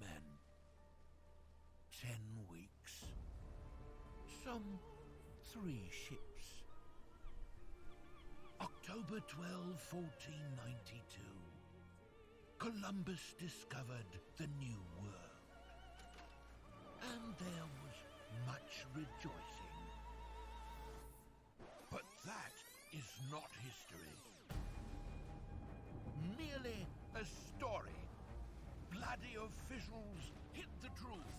men. 10 weeks. Some 3 ships. October 12, 1492. Columbus discovered the New World. And there was much rejoicing. But that is not history. Merely a story. Bloody officials hid the truth.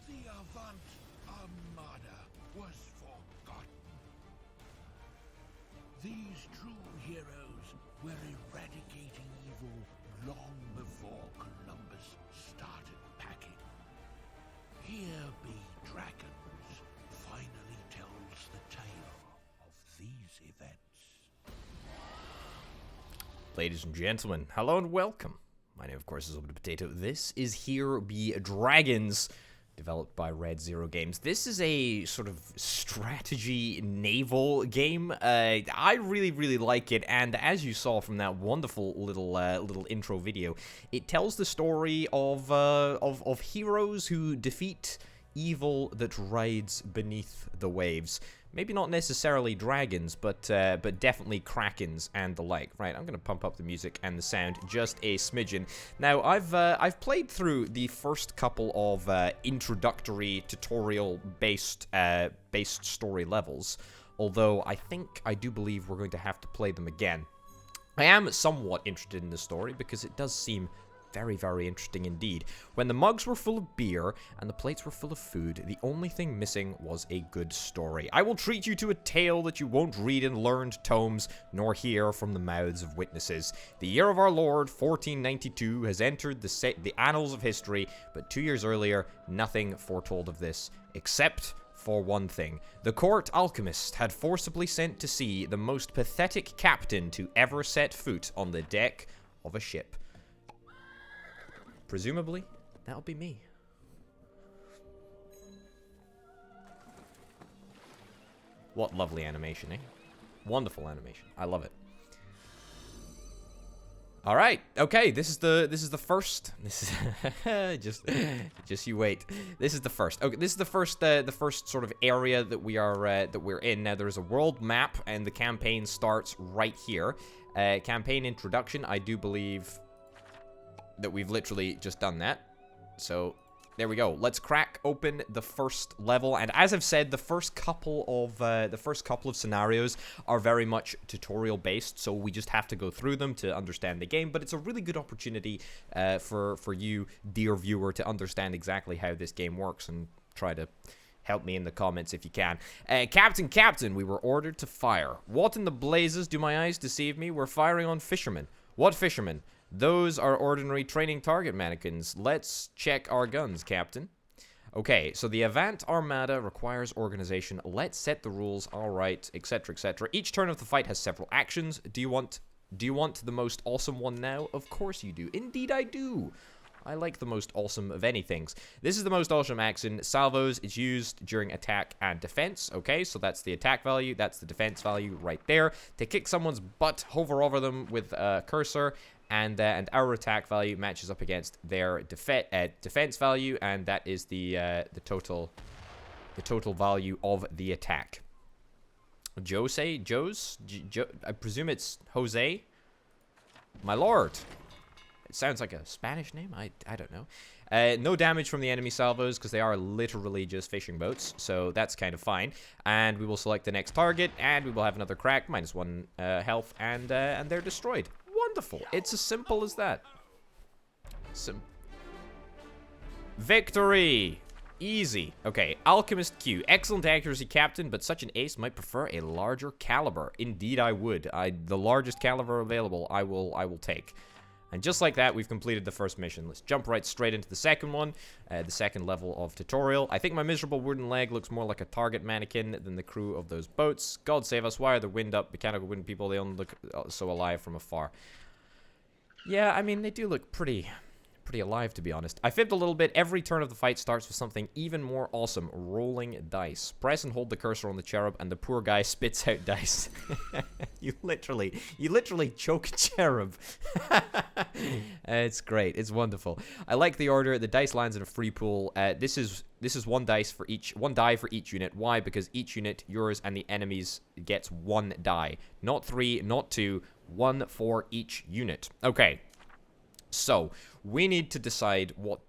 The Avant Armada was forgotten. These true heroes were eradicating evil long before Columbus started packing. Here Be Dragons finally tells the tale of these events. Ladies and gentlemen, hello and welcome. My name, of course, is Open Potato. This is Here Be Dragons, developed by Red Zero Games. This is a sort of strategy naval game. I really like it, and as you saw from that wonderful little intro video, it tells the story of heroes who defeat evil that rides beneath the waves. Maybe not necessarily dragons, but definitely krakens and the like. Right, I'm gonna pump up the music and the sound just a smidgen. Now, I've played through the first couple of introductory tutorial-based story levels, although I do believe we're going to have to play them again. I am somewhat interested in the story because it does seem very interesting indeed. When the mugs were full of beer and the plates were full of food, the only thing missing was a good story. I will treat you to a tale that you won't read in learned tomes, nor hear from the mouths of witnesses. The year of our Lord, 1492, has entered the annals of history, but 2 years earlier, nothing foretold of this, except for one thing. The court alchemist had forcibly sent to sea the most pathetic captain to ever set foot on the deck of a ship. Presumably, that'll be me. What lovely animation, eh? Wonderful animation. I love it. All right. Okay. This is the first. This is just you wait. This is the first. Okay. This is the first sort of area that we're in. Now there's a world map, and the campaign starts right here. Campaign introduction. I do believe that we've literally just done that. So there we go. Let's crack open the first level. And as I've said, the first couple of scenarios are very much tutorial based, so we just have to go through them to understand the game. But it's a really good opportunity for you, dear viewer, to understand exactly how this game works and try to help me in the comments if you can. Captain, we were ordered to fire. What in the blazes do my eyes deceive me? We're firing on fishermen. What fishermen? Those are ordinary training target mannequins. Let's check our guns, Captain. Okay, so the Avant Armada requires organization. Let's set the rules. All right, etc., etc. Each turn of the fight has several actions. Do you want the most awesome one now? Of course you do. Indeed, I do. I like the most awesome of anything. This is the most awesome action. Salvos is used during attack and defense. Okay, so that's the attack value. That's the defense value right there. To kick someone's butt, hover over them with a cursor. And our attack value matches up against their defense value, and that is the total value of the attack. I presume it's Jose. My lord. It sounds like a Spanish name. I don't know. No damage from the enemy salvos because they are literally just fishing boats, so that's kind of fine. And we will select the next target, and we will have another crack, -1 health, and they're destroyed. Wonderful. It's as simple as that. Victory! Easy. Okay, Alchemist Q. Excellent accuracy, Captain, but such an ace might prefer a larger caliber. Indeed, I would. The largest caliber available, I will take. And just like that, we've completed the first mission. Let's jump right straight into the second one, the second level of tutorial. I think my miserable wooden leg looks more like a target mannequin than the crew of those boats. God save us, why are the wind up mechanical wooden people? They only look so alive from afar. Yeah, I mean, they do look pretty pretty alive, to be honest. I fibbed a little bit. Every turn of the fight starts with something even more awesome. Rolling dice. Press and hold the cursor on the cherub, and the poor guy spits out dice. You literally choke a cherub. It's great. It's wonderful. I like the order. The dice lands in a free pool. This is one die for each unit. Why? Because each unit, yours and the enemy's, gets 1 die. Not 3, not 2, 1 for each unit. Okay. So, we need to decide what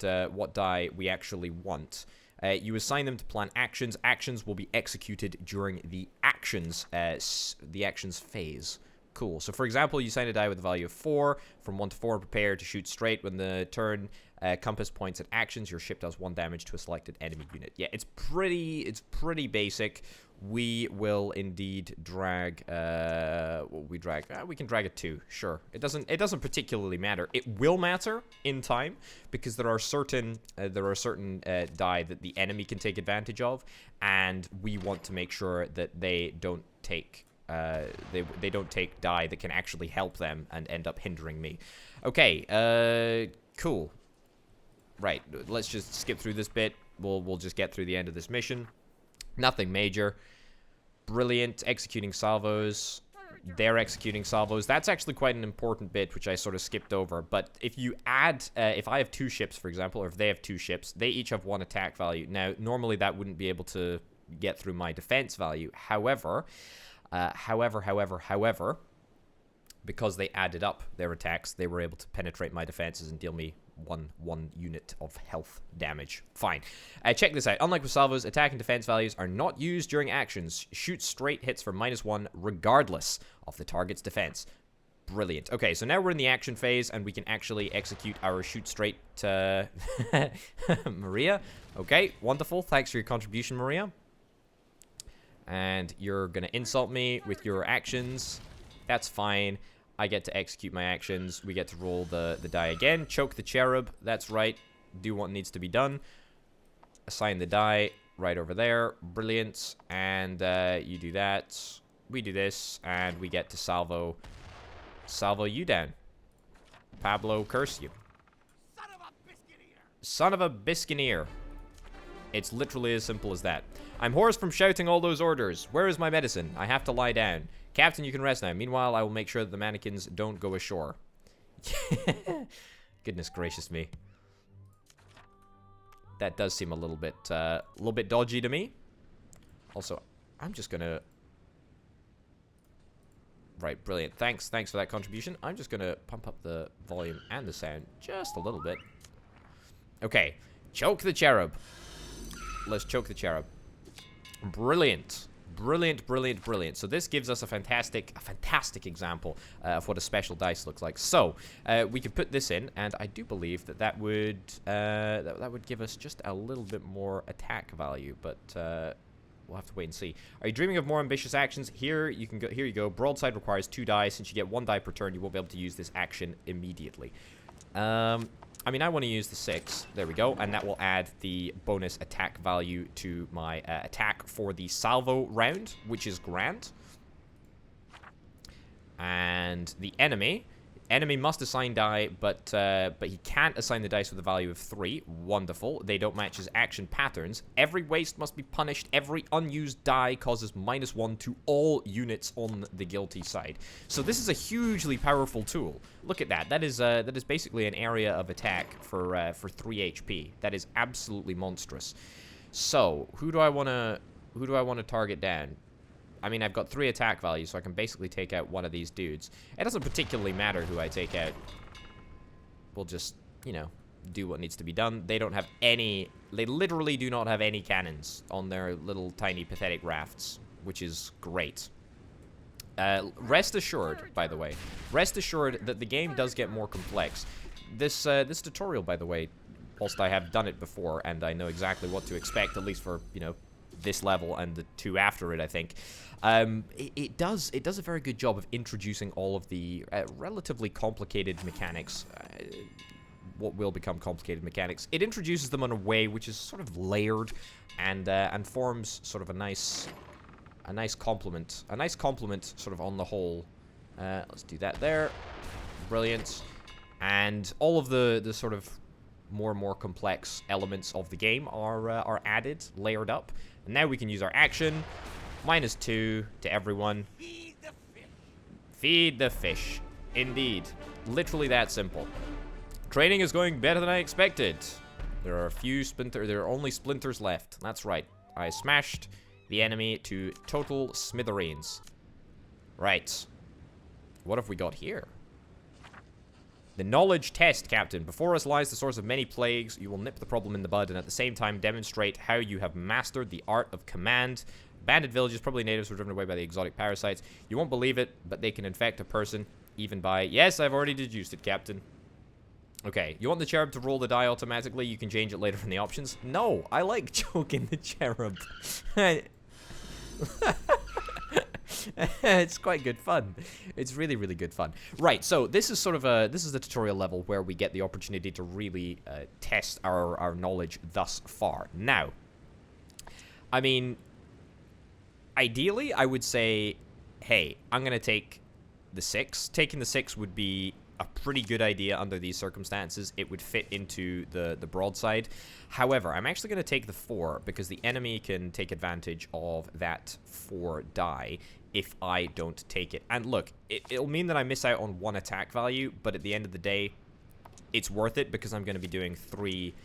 die we actually want. You assign them to plan actions. Actions will be executed during the actions phase. Cool. So, for example, you assign a die with a value of 4. From 1 to 4, prepare to shoot straight. When the turn compass points at actions, your ship does 1 damage to a selected enemy unit. Yeah, it's pretty basic. We will indeed drag. We can drag a 2. Sure. It doesn't particularly matter. It will matter in time because there are certain die that the enemy can take advantage of, and we want to make sure that they don't take. They don't take die that can actually help them and end up hindering me. Okay. Cool. Right. Let's just skip through this bit. We'll just get through the end of this mission. Nothing major. Brilliant. Executing salvos. They're executing salvos. That's actually quite an important bit, which I sort of skipped over. But if you add, if I have 2 ships, for example, or if they have 2 ships, they each have 1 attack value. Now, normally that wouldn't be able to get through my defense value. However, because they added up their attacks, they were able to penetrate my defenses and deal me one unit of health damage. Fine. Check this out. Unlike with salvos, attack and defense values are not used during actions. Shoot straight hits for -1 regardless of the target's defense. Brilliant. Okay, so now we're in the action phase, and we can actually execute our shoot straight Maria. Okay, wonderful. Thanks for your contribution, Maria. And you're gonna insult me with your actions. That's fine. I get to execute my actions. We get to roll the die again. Choke the cherub. That's right. Do what needs to be done. Assign the die right over there. Brilliant. And you do that. We do this. And we get to salvo you down. Pablo, curse you. Son of a biscuiteer! Son of a biscuiteer. It's literally as simple as that. I'm hoarse from shouting all those orders. Where is my medicine? I have to lie down. Captain, you can rest now. Meanwhile, I will make sure that the mannequins don't go ashore. Goodness gracious me. That does seem a little bit dodgy to me. Also, I'm just gonna... Right, brilliant. Thanks for that contribution. I'm just gonna pump up the volume and the sound just a little bit. Okay, choke the cherub. Let's choke the cherub. Brilliant. Brilliant. So this gives us a fantastic example of what a special dice looks like. So we can put this in, and I do believe that would give us just a little bit more attack value, but we'll have to wait and see. Are you dreaming of more ambitious actions? Here you go. Broadside requires 2 die. Since you get 1 die per turn, you won't be able to use this action immediately. I mean, I want to use the 6. There we go. And that will add the bonus attack value to my attack for the salvo round, which is grand. And the enemy must assign die, but he can't assign the dice with a value of 3. Wonderful. They don't match his action patterns. Every waste must be punished. Every unused die causes -1 to all units on the guilty side. So this is a hugely powerful tool. Look at that. That is basically an area of attack for 3 HP. That is absolutely monstrous. So who do I want to target down? I mean, I've got 3 attack values, so I can basically take out one of these dudes. It doesn't particularly matter who I take out. We'll just, you know, do what needs to be done. They don't have any... They literally do not have any cannons on their little tiny pathetic rafts, which is great. Rest assured, by the way. Rest assured that the game does get more complex. This tutorial, by the way, whilst I have done it before, and I know exactly what to expect, at least for, you know, this level and the 2 after it, I think. It does a very good job of introducing all of the relatively complicated mechanics, what will become complicated mechanics. It introduces them in a way which is sort of layered and forms sort of a nice complement sort of on the whole. Let's do that there. Brilliant. And all of the sort of more and more complex elements of the game are added, layered up. And now we can use our action. -2 to everyone. Feed the fish. Feed the fish. Indeed. Literally that simple. Training is going better than I expected. There are a few there are only splinters left. That's right. I smashed the enemy to total smithereens. Right. What have we got here? The knowledge test, Captain. Before us lies the source of many plagues. You will nip the problem in the bud and at the same time demonstrate how you have mastered the art of command. Abandoned villages, probably natives, were driven away by the exotic parasites. You won't believe it, but they can infect a person even by... Yes, I've already deduced it, Captain. Okay, you want the cherub to roll the die automatically? You can change it later from the options. No, I like choking the cherub. It's quite good fun. It's really, really good fun. Right, so this is sort of the tutorial level where we get the opportunity to really test our knowledge thus far. Now, I mean, ideally, I would say, hey, I'm going to take the 6. Taking the 6 would be a pretty good idea under these circumstances. It would fit into the broadside. However, I'm actually going to take the 4 because the enemy can take advantage of that 4 die if I don't take it. And look, it'll mean that I miss out on 1 attack value, but at the end of the day, it's worth it because I'm going to be doing 3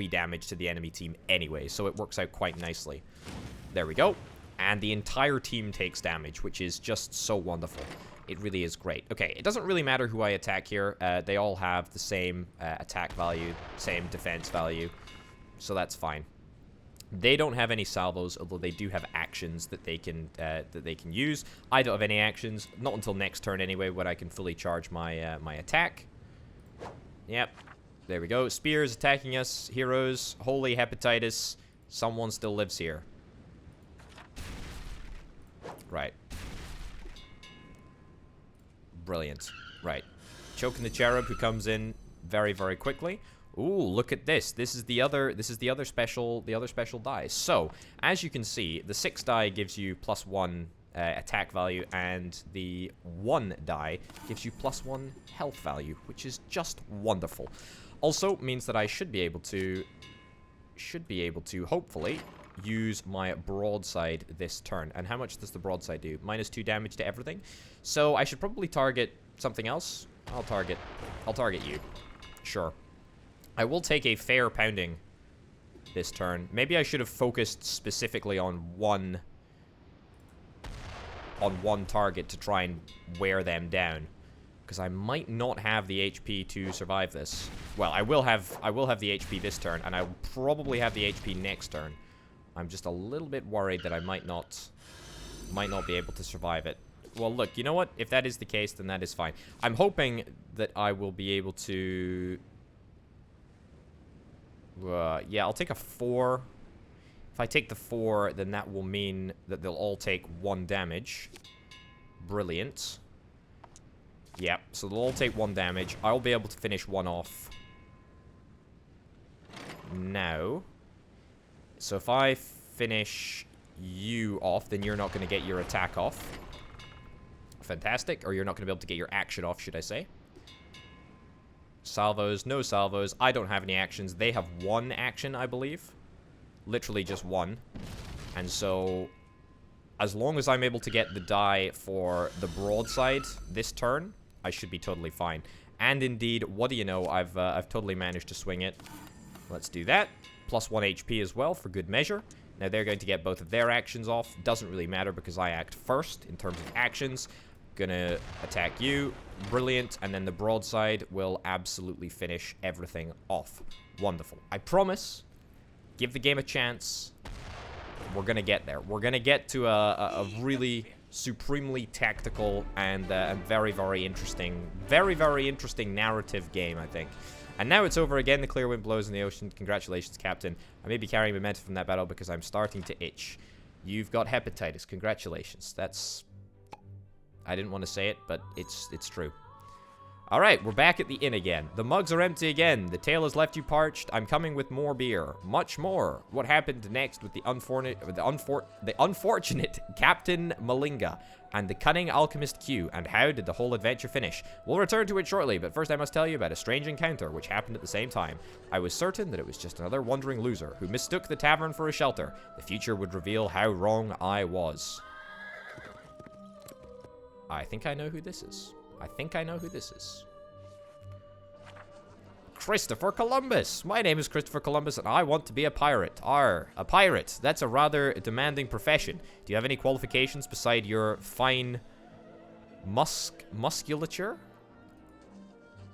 damage to the enemy team anyway, so it works out quite nicely. There we go. And the entire team takes damage, which is just so wonderful. It really is great. Okay, it doesn't really matter who I attack here. They all have the same attack value, same defense value, so that's fine. They don't have any salvos, although they do have actions that they can use. I don't have any actions, not until next turn anyway, when I can fully charge my my attack. Yep, there we go. Spears attacking us, heroes, holy hepatitis. Someone still lives here. Right. Brilliant. Right. Choking the cherub who comes in very, very quickly. Ooh, look at this. This is the other special die. So, as you can see, the 6 die gives you +1 attack value, and the 1 die gives you +1 health value, which is just wonderful. Also means that I should be able to hopefully use my broadside this turn. And how much does the broadside do? -2 damage to everything. So I should probably target something else. I'll target you. Sure. I will take a fair pounding this turn. Maybe I should have focused specifically on one target to try and wear them down, because I might not have the HP to survive this. Well, I will have the HP this turn, and I'll probably have the HP next turn. I'm just a little bit worried that I might not be able to survive it. Well, look, you know what? If that is the case, then that is fine. I'm hoping that I will be able to... yeah, I'll take a 4. If I take the 4, then that will mean that they'll all take 1 damage. Brilliant. Yep, so they'll all take 1 damage. I'll be able to finish 1 off now. So if I finish you off, then you're not going to get your attack off. Fantastic. Or you're not going to be able to get your action off, should I say. Salvos, no salvos. I don't have any actions. They have 1 action, I believe. Literally just 1. And so, as long as I'm able to get the die for the broadside this turn, I should be totally fine. And indeed, what do you know? I've totally managed to swing it. Let's do that. +1 HP as well, for good measure. Now, they're going to get both of their actions off. Doesn't really matter because I act first in terms of actions. Gonna attack you. Brilliant. And then the broadside will absolutely finish everything off. Wonderful. I promise. Give the game a chance. We're gonna get there. We're gonna get to a really supremely tactical and very, very interesting narrative game, I think. And now it's over again. The clear wind blows in the ocean. Congratulations, Captain. I may be carrying momentum from that battle because I'm starting to itch. You've got hepatitis. Congratulations. That's... I didn't want to say it, but it's true. Alright, we're back at the inn again. The mugs are empty again. The tale has left you parched. I'm coming with more beer. Much more. What happened next with the unfortunate Captain Malinga and the cunning alchemist Q, and how did the whole adventure finish? We'll return to it shortly, but first I must tell you about a strange encounter which happened at the same time. I was certain that it was just another wandering loser who mistook the tavern for a shelter. The future would reveal how wrong I was. I think I know who this is. I think I know who this is. Christopher Columbus! My name is Christopher Columbus and I want to be a pirate. A pirate. That's a rather demanding profession. Do you have any qualifications beside your fine musculature?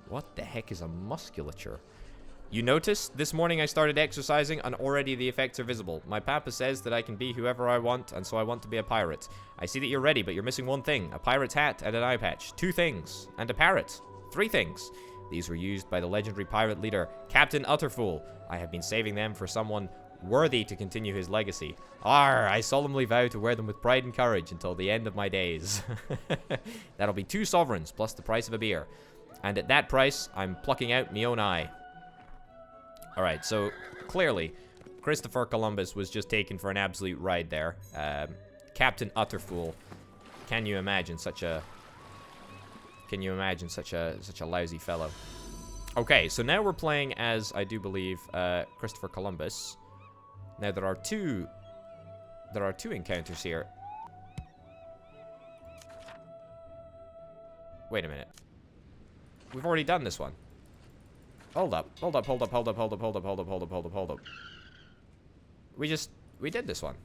What the heck is a musculature? You notice? This morning I started exercising and already the effects are visible. My papa says that I can be whoever I want, and so I want to be a pirate. I see that you're ready, but you're missing one thing. A pirate's hat and an eye patch. 2 things. And a parrot. 3 things. These were used by the legendary pirate leader, Captain Utterfool. I have been saving them for someone worthy to continue his legacy. Arr, I solemnly vow to wear them with pride and courage until the end of my days. That'll be 2 sovereigns plus the price of a beer. And at that price, I'm plucking out me own eye. Alright, so clearly, Christopher Columbus was just taken for an absolute ride there. Captain Utterfool. Can you imagine such a lousy fellow? Okay, so now we're playing as, I do believe, Christopher Columbus. Now there are two encounters here. Wait a minute. We've already done this one. Hold up. We did this one.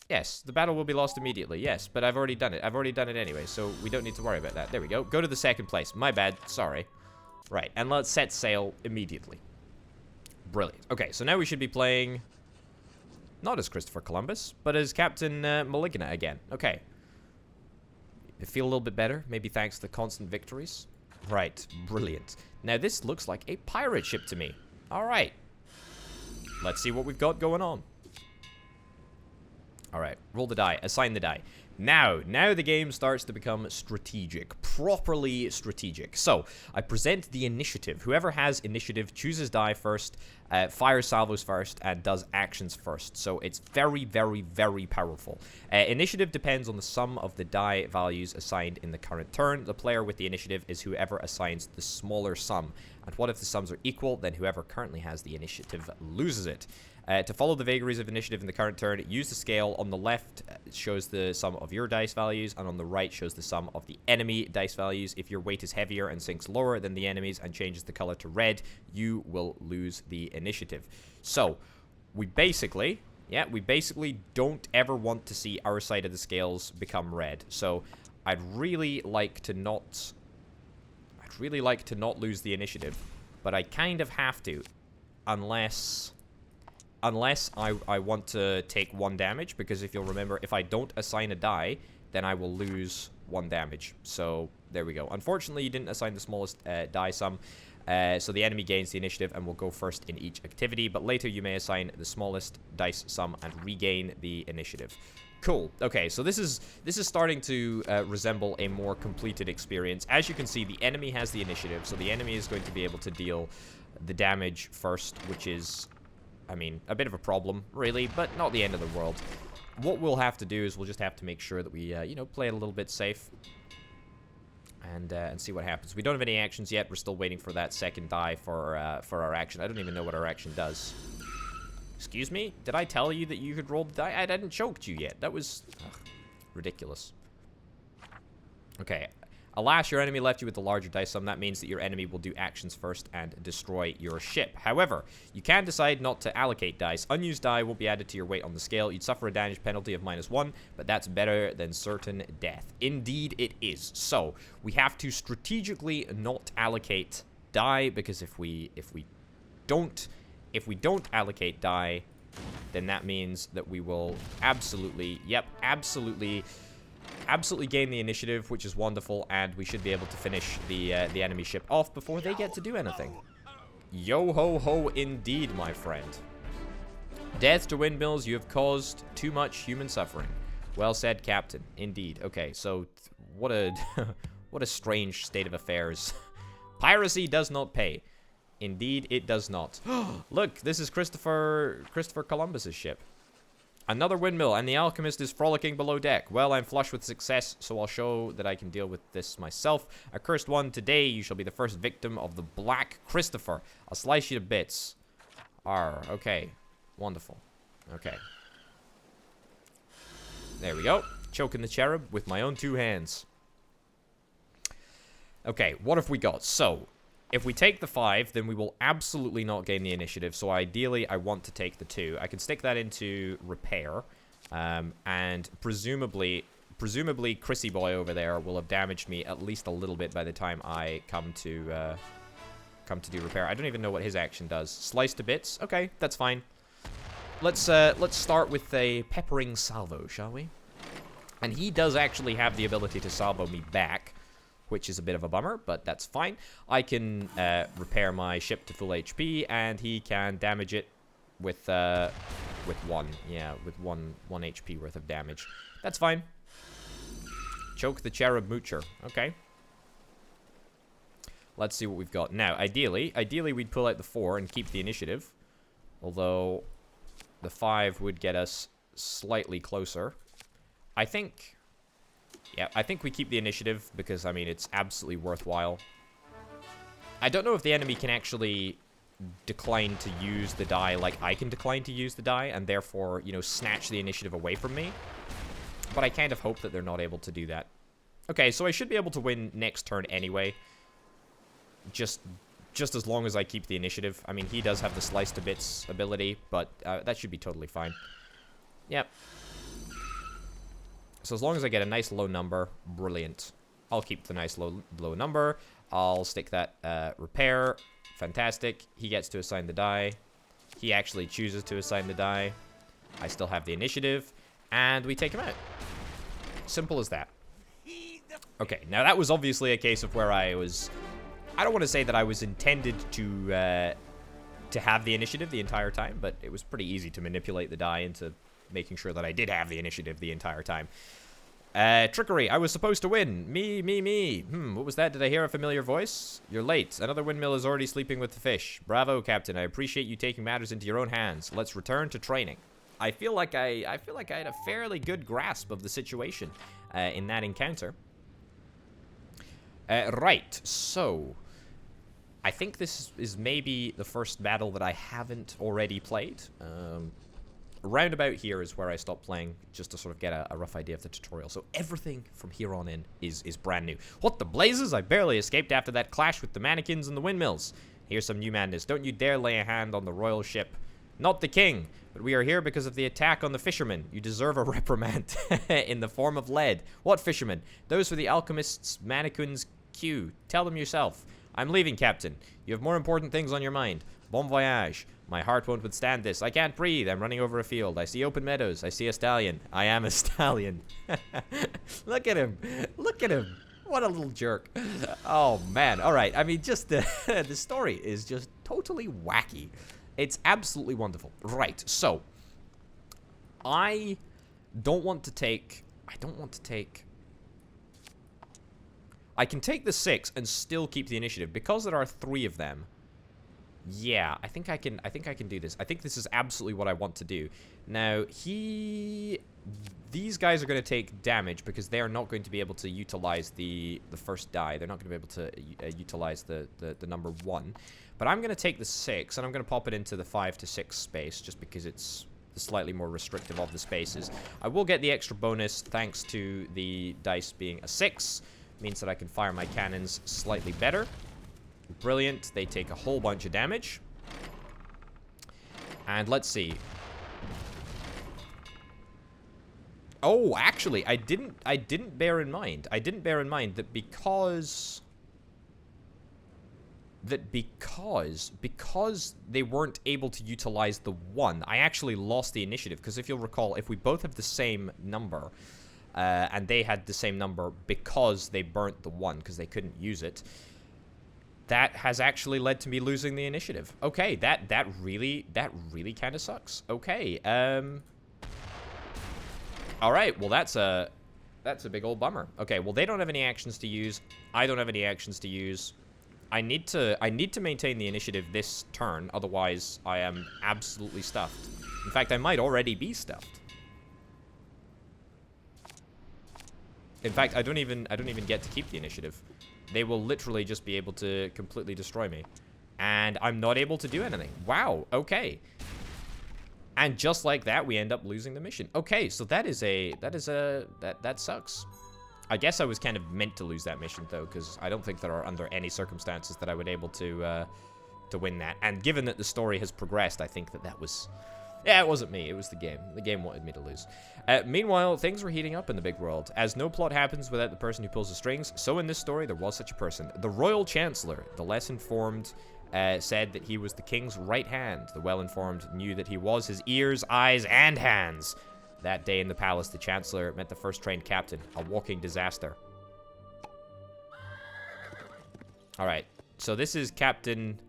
Yes, the battle will be lost immediately. Yes, but I've already done it. I've already done it anyway, so we don't need to worry about that. There we go. Go to the second place. My bad. Sorry. Right, and let's set sail immediately. Brilliant. Okay, so now we should be playing not as Christopher Columbus, but as Captain Maligna again. Okay. I feel a little bit better, maybe thanks to the constant victories. Right, brilliant. Now this looks like a pirate ship to me. Alright. Let's see what we've got going on. Alright, roll the die, assign the die. Now the game starts to become strategic, properly strategic. So, I present the initiative. Whoever has initiative chooses die first, fires salvos first, and does actions first. So, it's very, very, very powerful. Initiative depends on the sum of the die values assigned in the current turn. The player with the initiative is whoever assigns the smaller sum. And what if the sums are equal? Then whoever currently has the initiative loses it. To follow the vagaries of initiative in the current turn, use the scale. On the left shows the sum of your dice values, and on the right shows the sum of the enemy dice values. If your weight is heavier and sinks lower than the enemy's and changes the color to red, you will lose the initiative. So, we basically don't ever want to see our side of the scales become red. So, I'd really like to not lose the initiative, but I kind of have to, unless I want to take 1 damage, because if you'll remember, if I don't assign a die, then I will lose 1 damage. So, there we go. Unfortunately, you didn't assign the smallest die sum, so the enemy gains the initiative and will go first in each activity, but later you may assign the smallest dice sum and regain the initiative. Cool. Okay, so this is starting to resemble a more completed experience. As you can see, the enemy has the initiative, so the enemy is going to be able to deal the damage first, which is, I mean, a bit of a problem, really, but not the end of the world. What we'll have to do is we'll just have to make sure that we, you know, play it a little bit safe and see what happens. We don't have any actions yet. We're still waiting for that second die for our action. I don't even know what our action does. Excuse me? Did I tell you that you could roll the die? I hadn't choked you yet. That was ridiculous. Okay. Alas, your enemy left you with the larger dice sum. That means that your enemy will do actions first and destroy your ship. However, you can decide not to allocate dice. Unused die will be added to your weight on the scale. You'd suffer a damage penalty of -1, but that's better than certain death. Indeed, it is. So, we have to strategically not allocate die, because if we don't allocate die, then that means that we will absolutely gain the initiative, which is wonderful, and we should be able to finish the enemy ship off before they get to do anything. Yo ho ho indeed, my friend. Death to windmills, you have caused too much human suffering. Well said, Captain. Indeed. Okay, so what a What a strange state of affairs. Piracy does not pay. Indeed, it does not. Look, this is Christopher Columbus's ship. Another windmill, and the alchemist is frolicking below deck. Well, I'm flush with success, so I'll show that I can deal with this myself. Accursed one, today you shall be the first victim of the Black Christopher. I'll slice you to bits. Okay. Wonderful. Okay. There we go. Choking the cherub with my own 2 hands. Okay, what have we got? So, if we take the 5, then we will absolutely not gain the initiative. So ideally, I want to take the 2. I can stick that into repair. And presumably Chrissy boy over there will have damaged me at least a little bit by the time I come to do repair. I don't even know what his action does. Slice to bits? Okay, that's fine. Let's start with a peppering salvo, shall we? And he does actually have the ability to salvo me back, which is a bit of a bummer, but that's fine. I can repair my ship to full HP, and he can damage it with 1. Yeah, with 1 HP worth of damage. That's fine. Choke the cherub moocher. Okay. Let's see what we've got. Now, ideally we'd pull out the 4 and keep the initiative. Although, the 5 would get us slightly closer. Yeah, I think we keep the initiative because, I mean, it's absolutely worthwhile. I don't know if the enemy can actually decline to use the die like I can decline to use the die and therefore, you know, snatch the initiative away from me. But I kind of hope that they're not able to do that. Okay, so I should be able to win next turn anyway. Just as long as I keep the initiative. I mean, he does have the slice to bits ability, but that should be totally fine. Yep. So as long as I get a nice low number, brilliant. I'll keep the nice low number. I'll stick that repair. Fantastic. He gets to assign the die. He actually chooses to assign the die. I still have the initiative. And we take him out. Simple as that. Okay, now that was obviously a case of where I don't want to say that I was intended to have the initiative the entire time, but it was pretty easy to manipulate the die into making sure that I did have the initiative the entire time. Trickery. I was supposed to win. Me. What was that? Did I hear a familiar voice? You're late. Another windmill is already sleeping with the fish. Bravo, Captain. I appreciate you taking matters into your own hands. Let's return to training. I feel like I had a fairly good grasp of the situation in that encounter. Right. So, I think this is maybe the first battle that I haven't already played. Roundabout here is where I stopped playing, just to sort of get a rough idea of the tutorial. So everything from here on in is brand new. What the blazes? I barely escaped after that clash with the mannequins and the windmills. Here's some new madness. Don't you dare lay a hand on the royal ship. Not the king, but we are here because of the attack on the fishermen. You deserve a reprimand in the form of lead. What fishermen? Those were the alchemist's mannequins' queue. Tell them yourself. I'm leaving, Captain. You have more important things on your mind. Bon voyage. My heart won't withstand this. I can't breathe. I'm running over a field. I see open meadows. I see a stallion. I am a stallion. Look at him. Look at him. What a little jerk. Oh, man. All right. I mean, just the story is just totally wacky. It's absolutely wonderful. Right. So, I don't want to take... I can take the 6 and still keep the initiative. Because there are 3 of them... Yeah, I think I can do this. I think this is absolutely what I want to do. Now, these guys are going to take damage because they are not going to be able to utilize the first die. They're not going to be able to utilize the number 1. But I'm going to take the 6 and I'm going to pop it into the 5 to 6 space just because it's the slightly more restrictive of the spaces. I will get the extra bonus thanks to the dice being a 6. Means that I can fire my cannons slightly better. Brilliant. They take a whole bunch of damage. And let's see. Oh, actually, I didn't bear in mind. I didn't bear in mind that because they weren't able to utilize the 1, I actually lost the initiative. Because if you'll recall, if we both have the same number, and they had the same number because they burnt the 1 because they couldn't use it, that has actually led to me losing the initiative. Okay, that really kind of sucks. Okay, all right, well, that's a That's a big old bummer. Okay, well, they don't have any actions to use. I don't have any actions to use. I need to maintain the initiative this turn, otherwise I am absolutely stuffed. In fact, I might already be stuffed. In fact, I don't even get to keep the initiative. They will literally just be able to completely destroy me. And I'm not able to do anything. Wow, okay. And just like that, we end up losing the mission. Okay, so that sucks. I guess I was kind of meant to lose that mission, though, because I don't think there are under any circumstances that I would able to win that. And given that the story has progressed, I think that was... Yeah, it wasn't me. It was the game. The game wanted me to lose. Meanwhile, things were heating up in the big world. As no plot happens without the person who pulls the strings, so in this story, there was such a person. The Royal Chancellor, the less informed, said that he was the king's right hand. The well-informed knew that he was his ears, eyes, and hands. That day in the palace, the Chancellor met the first trained captain, a walking disaster. Alright, so this is Captain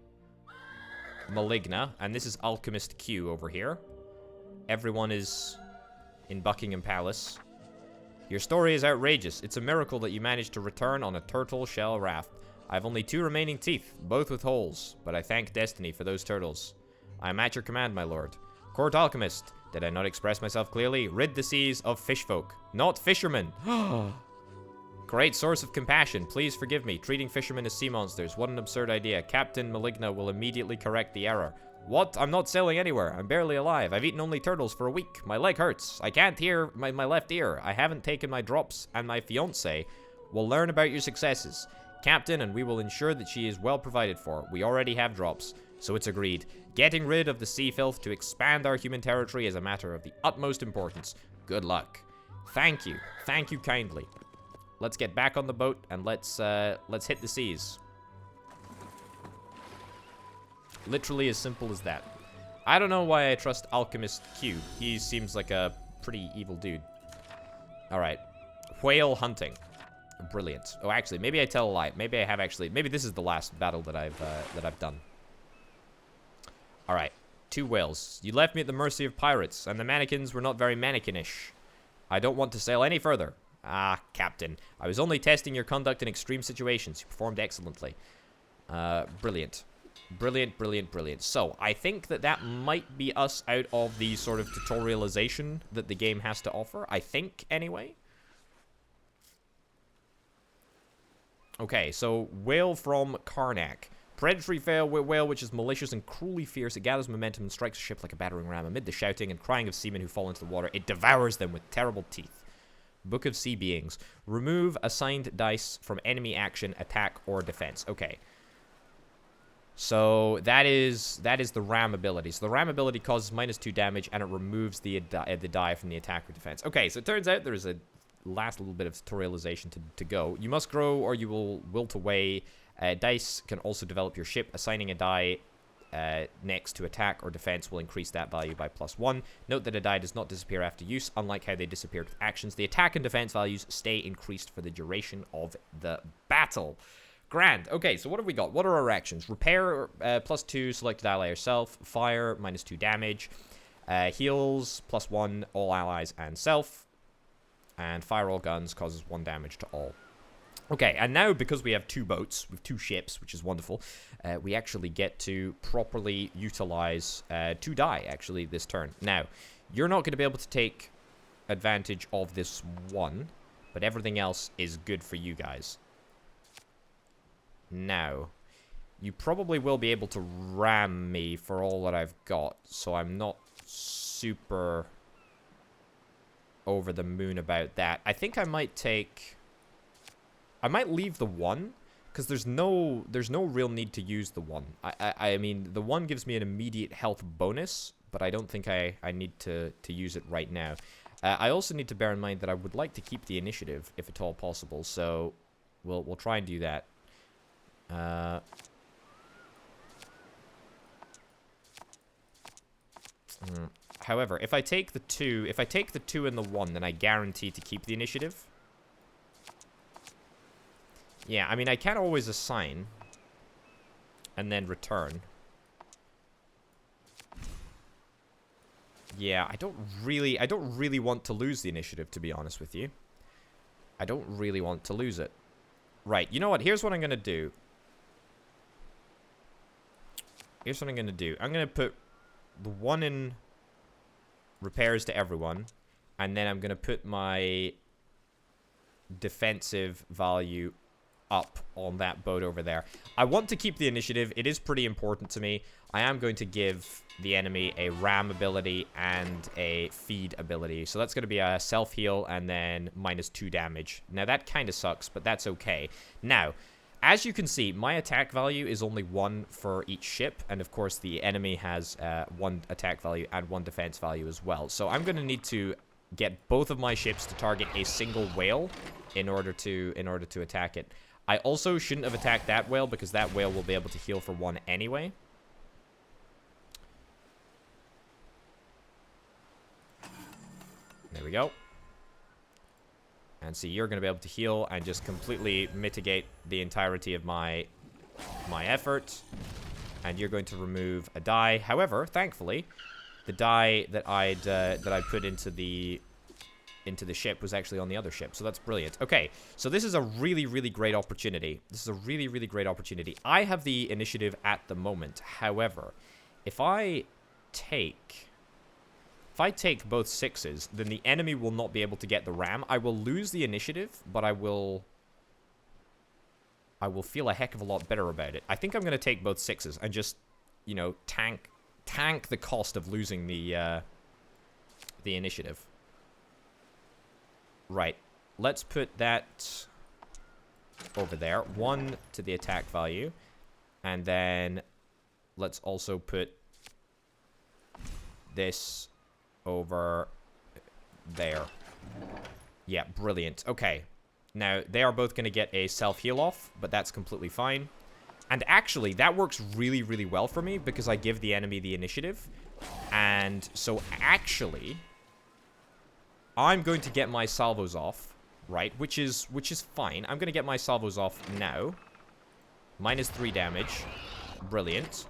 Maligna, and this is Alchemist Q over here. Everyone is in Buckingham Palace. Your story is outrageous. It's a miracle that you managed to return on a turtle shell raft. I have only 2 remaining teeth, both with holes, but I thank destiny for those turtles. I am at your command, my lord. Court Alchemist, did I not express myself clearly? Rid the seas of fishfolk, not fishermen. Great source of compassion. Please forgive me. Treating fishermen as sea monsters. What an absurd idea. Captain Maligna will immediately correct the error. What? I'm not sailing anywhere. I'm barely alive. I've eaten only turtles for a week. My leg hurts. I can't hear my left ear. I haven't taken my drops, and my fiancé will learn about your successes. Captain, and we will ensure that she is well provided for. We already have drops, so it's agreed. Getting rid of the sea filth to expand our human territory is a matter of the utmost importance. Good luck. Thank you. Thank you kindly. Let's get back on the boat and let's hit the seas. Literally as simple as that. I don't know why I trust Alchemist Q. He seems like a pretty evil dude. Alright. Whale hunting. Brilliant. Oh, actually, maybe I tell a lie. Maybe I have actually... Maybe this is the last battle that I've done. Alright. 2 whales. You left me at the mercy of pirates, and the mannequins were not very mannequinish. I don't want to sail any further. Ah, Captain. I was only testing your conduct in extreme situations. You performed excellently. Brilliant. Brilliant, brilliant, brilliant. So, I think that might be us out of the sort of tutorialization that the game has to offer. I think, anyway. Okay, so, whale from Karnak. Predatory whale which is malicious and cruelly fierce. It gathers momentum and strikes a ship like a battering ram. Amid the shouting and crying of seamen who fall into the water, it devours them with terrible teeth. Book of Sea Beings. Remove assigned dice from enemy action, attack, or defense. Okay. So, that is the ram ability. So, the ram ability causes -2 damage, and it removes the die from the attack or defense. Okay, so it turns out there's a last little bit of tutorialization to go. You must grow, or you will wilt away. Dice can also develop your ship. Assigning a die next to attack or defense will increase that value by +1. Note that a die does not disappear after use, unlike how they disappeared with actions. The attack and defense values stay increased for the duration of the battle. Grand. Okay, so what have we got? What are our actions? Repair, +2, selected ally yourself. Fire, -2 damage. Heals, +1, all allies and self. And fire all guns causes 1 damage to all. Okay, and now because we have 2 boats, with 2 ships, which is wonderful, we actually get to properly utilize 2 die, actually, this turn. Now, you're not going to be able to take advantage of this one, but everything else is good for you guys. Now, you probably will be able to ram me for all that I've got, so I'm not super over the moon about that. I think I might take... I might leave the 1, because there's no real need to use the 1. I mean, the 1 gives me an immediate health bonus, but I don't think I need to use it right now. I also need to bear in mind that I would like to keep the initiative, if at all possible, so we'll try and do that. However, if I take the 2 and the 1, then I guarantee to keep the initiative. Yeah, I mean, I can always assign and then return. Yeah, I don't really want to lose the initiative, to be honest with you. I don't really want to lose it. Right, you know what? Here's what I'm going to do. Here's what I'm going to do. I'm going to put the one in repairs to everyone. And then I'm going to put my defensive value up on that boat over there. I want to keep the initiative. It is pretty important to me. I am going to give the enemy a ram ability and a feed ability. So that's going to be a self-heal and then -2 damage. Now that kind of sucks, but that's okay. Now, as you can see, my attack value is only 1 for each ship. And of course, the enemy has 1 attack value and 1 defense value as well. So I'm going to need to get both of my ships to target a single whale in order to attack it. I also shouldn't have attacked that whale because that whale will be able to heal for 1 anyway. There we go. And see, you're going to be able to heal and just completely mitigate the entirety of my effort. And you're going to remove a die. However, thankfully, the die that I put into the ship was actually on the other ship, so that's brilliant. Okay, so this is a really, really great opportunity. This is a really, really great opportunity. I have the initiative at the moment. However, if I take both 6s, then the enemy will not be able to get the ram. I will lose the initiative, but I will feel a heck of a lot better about it. I think I'm going to take both 6s and just, you know, tank the cost of losing the initiative. Right. Let's put that over there. 1 to the attack value. And then let's also put this over there. Yeah, brilliant. Okay. Now, they are both going to get a self-heal off, but that's completely fine. And actually, that works really, really well for me because I give the enemy the initiative. And so actually, I'm going to get my salvos off, right? Which is fine. I'm going to get my salvos off now. -3 damage. Brilliant.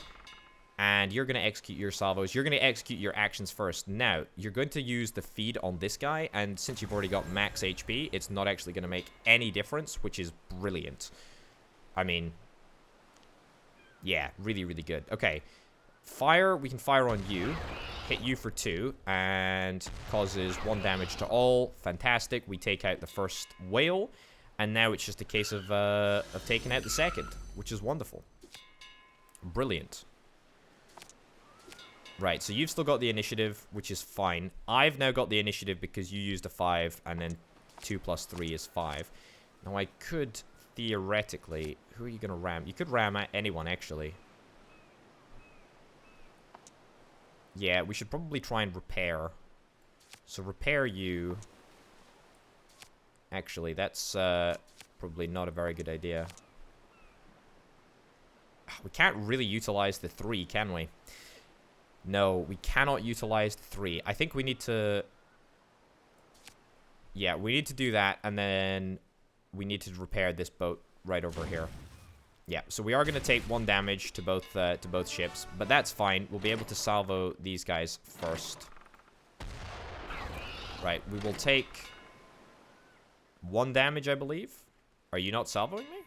And you're going to execute your salvos. You're going to execute your actions first. Now, you're going to use the feed on this guy. And since you've already got max HP, it's not actually going to make any difference, which is brilliant. I mean, yeah, really, really good. Okay. Fire, we can fire on you. Hit you for 2 and causes 1 damage to all. Fantastic. We take out the first whale. And now it's just a case of taking out the second, which is wonderful. Brilliant. Right, so you've still got the initiative, which is fine. I've now got the initiative because you used a 5, and then 2 plus 3 is 5. Now, I could theoretically... Who are you going to ram? You could ram at anyone, actually. Yeah, we should probably try and repair. So, repair you... Actually, that's probably not a very good idea. We can't really utilize the 3, can we? No, we cannot utilize the 3. I think we need to... Yeah, we need to do that, and then we need to repair this boat right over here. Yeah, so we are going to take 1 damage to both ships, but that's fine. We'll be able to salvo these guys first. Right, we will take 1 damage, I believe. Are you not salvoing me?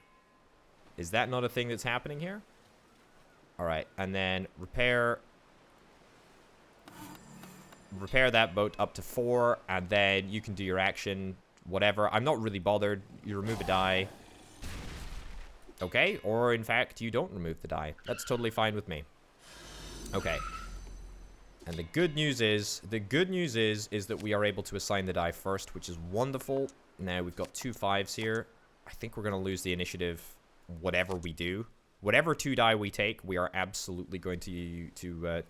Is that not a thing that's happening here? Alright, and then repair that boat up to 4, and then you can do your action, whatever. I'm not really bothered. You remove a die. Okay, or in fact, you don't remove the die. That's totally fine with me. Okay. And the good news is that we are able to assign the die first, which is wonderful. Now we've got 2 5s here. I think we're going to lose the initiative whatever we do. Whatever 2 die we take, we are absolutely going to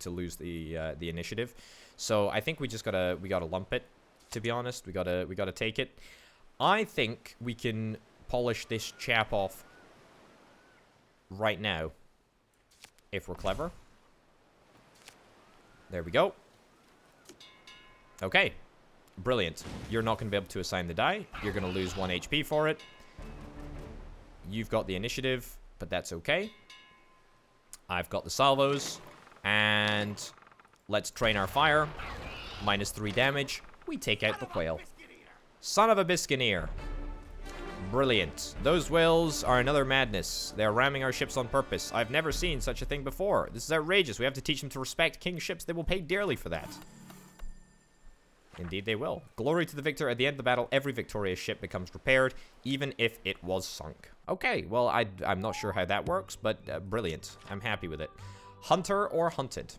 lose the initiative. So I think we gotta lump it. To be honest, we gotta take it. I think we can polish this chap off right now, if we're clever. There we go. Okay, brilliant. You're not gonna be able to assign the die. You're gonna lose 1 HP for it. You've got the initiative, but that's okay. I've got the salvos, and let's train our fire. -3 damage. We take out the whale. Son of a biscuiteer. Brilliant. Those whales are another madness. They are ramming our ships on purpose. I've never seen such a thing before. This is outrageous. We have to teach them to respect king ships. They will pay dearly for that. Indeed they will. Glory to the victor. At the end of the battle, every victorious ship becomes repaired, even if it was sunk. Okay, well, I'm not sure how that works, but brilliant. I'm happy with it. Hunter or hunted?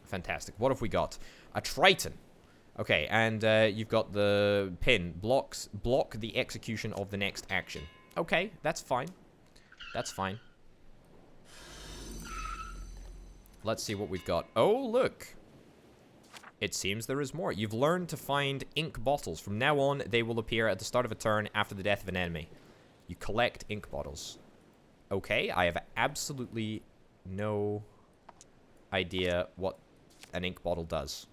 Fantastic. What have we got? A Triton. Okay, and you've got the pin. Block the execution of the next action. Okay, that's fine. That's fine. Let's see what we've got. Oh, look. It seems there is more. You've learned to find ink bottles. From now on, they will appear at the start of a turn after the death of an enemy. You collect ink bottles. Okay, I have absolutely no idea what an ink bottle does.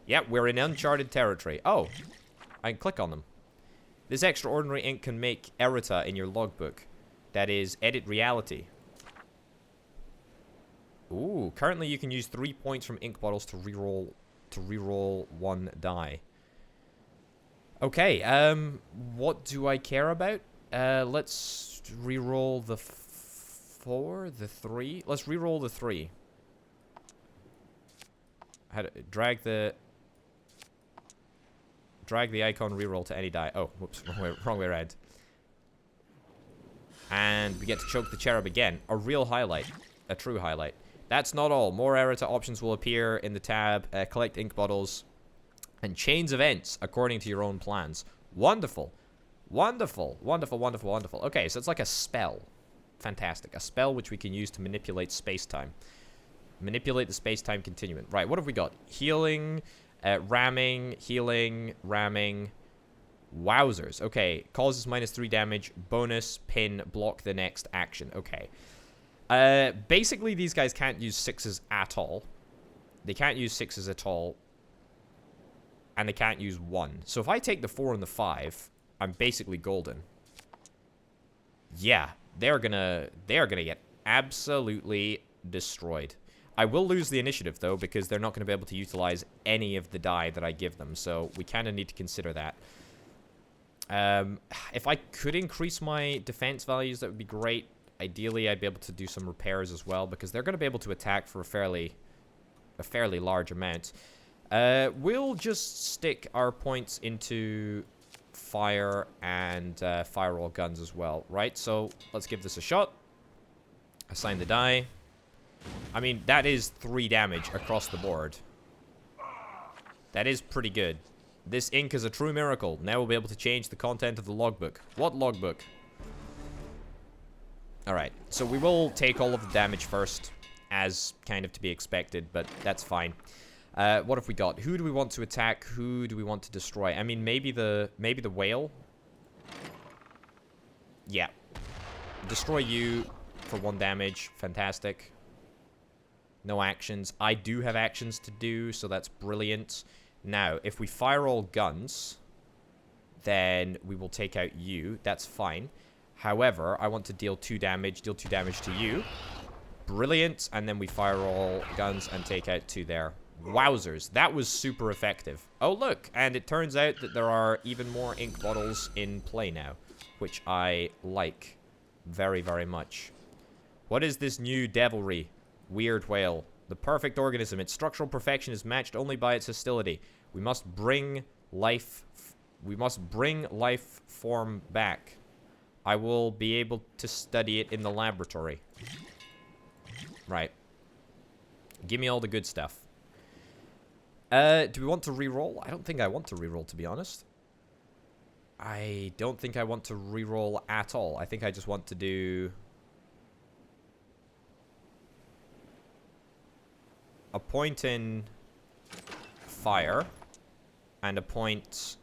Yeah, we're in uncharted territory. Oh, I can click on them. This extraordinary ink can make errata in your logbook. That is, edit reality. Ooh, currently you can use 3 points from ink bottles to reroll one die. Okay, what do I care about? Let's reroll the 4, the 3. Let's reroll the 3. Drag the icon reroll to any die. Oh, whoops, wrong way around. And we get to choke the cherub again. A real highlight. A true highlight. That's not all. More errata options will appear in the tab. Collect ink bottles. And chains events according to your own plans. Wonderful. Wonderful. Wonderful, wonderful, wonderful. Okay, so it's like a spell. Fantastic. A spell which we can use to manipulate space-time. Manipulate the space-time continuum. Right, what have we got? Healing, ramming, healing, ramming. Wowzers. Okay, causes -3 damage. Bonus, pin, block the next action. Okay. Basically, these guys can't use 6s at all. They can't use 6s at all. And they can't use 1. So if I take the 4 and the 5, I'm basically golden. Yeah, they're gonna get absolutely destroyed. I will lose the initiative, though, because they're not going to be able to utilize any of the die that I give them. So we kind of need to consider that. If I could increase my defense values, that would be great. Ideally, I'd be able to do some repairs as well, because they're going to be able to attack for a fairly large amount. We'll just stick our points into fire and firewall guns as well, right? So let's give this a shot. Assign the die. I mean, that is 3 damage across the board. That is pretty good. This ink is a true miracle. Now we'll be able to change the content of the logbook. What logbook? Alright, so we will take all of the damage first, as kind of to be expected, but that's fine. What have we got? Who do we want to attack? Who do we want to destroy? I mean, maybe the whale? Yeah. Destroy you for 1 damage. Fantastic. No actions. I do have actions to do, so that's brilliant. Now, if we fire all guns, then we will take out you. That's fine. However, I want to deal 2 damage to you. Brilliant. And then we fire all guns and take out 2 there. Wowzers. That was super effective. Oh, look. And it turns out that there are even more ink bottles in play now, which I like very, very much. What is this new devilry? Weird whale. The perfect organism. Its structural perfection is matched only by its hostility. We must bring life form back. I will be able to study it in the laboratory. Right. Give me all the good stuff. Do we want to reroll? I don't think I want to reroll, to be honest. I don't think I want to reroll at all. I think I just want to do a point in fire and a point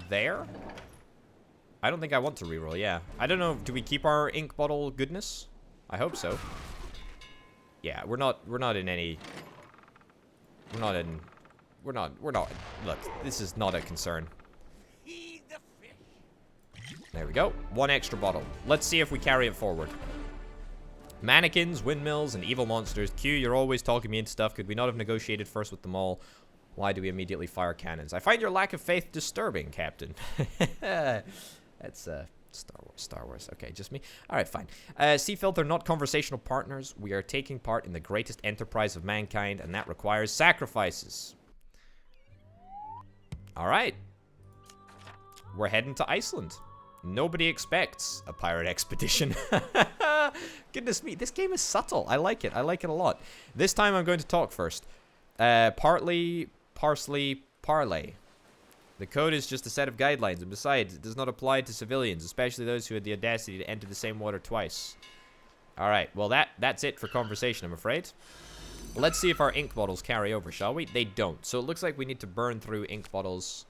there. I don't think I want to reroll, yeah. I don't know, do we keep our ink bottle goodness? I hope so. Yeah, we're not in, look, this is not a concern. There we go. 1 extra bottle. Let's see if we carry it forward. Mannequins, windmills, and evil monsters. Q, you're always talking me into stuff. Could we not have negotiated first with them all? Why do we immediately fire cannons? I find your lack of faith disturbing, Captain. That's Star Wars. Okay, just me. All right, fine. Seafield are not conversational partners. We are taking part in the greatest enterprise of mankind, and that requires sacrifices. All right. We're heading to Iceland. Nobody expects a pirate expedition. Goodness me, this game is subtle. I like it. I like it a lot. This time I'm going to talk first. Partly, parsley, parlay. The code is just a set of guidelines, and besides, it does not apply to civilians, especially those who had the audacity to enter the same water twice. Alright, well that's it for conversation, I'm afraid. Let's see if our ink bottles carry over, shall we? They don't. So it looks like we need to burn through ink bottles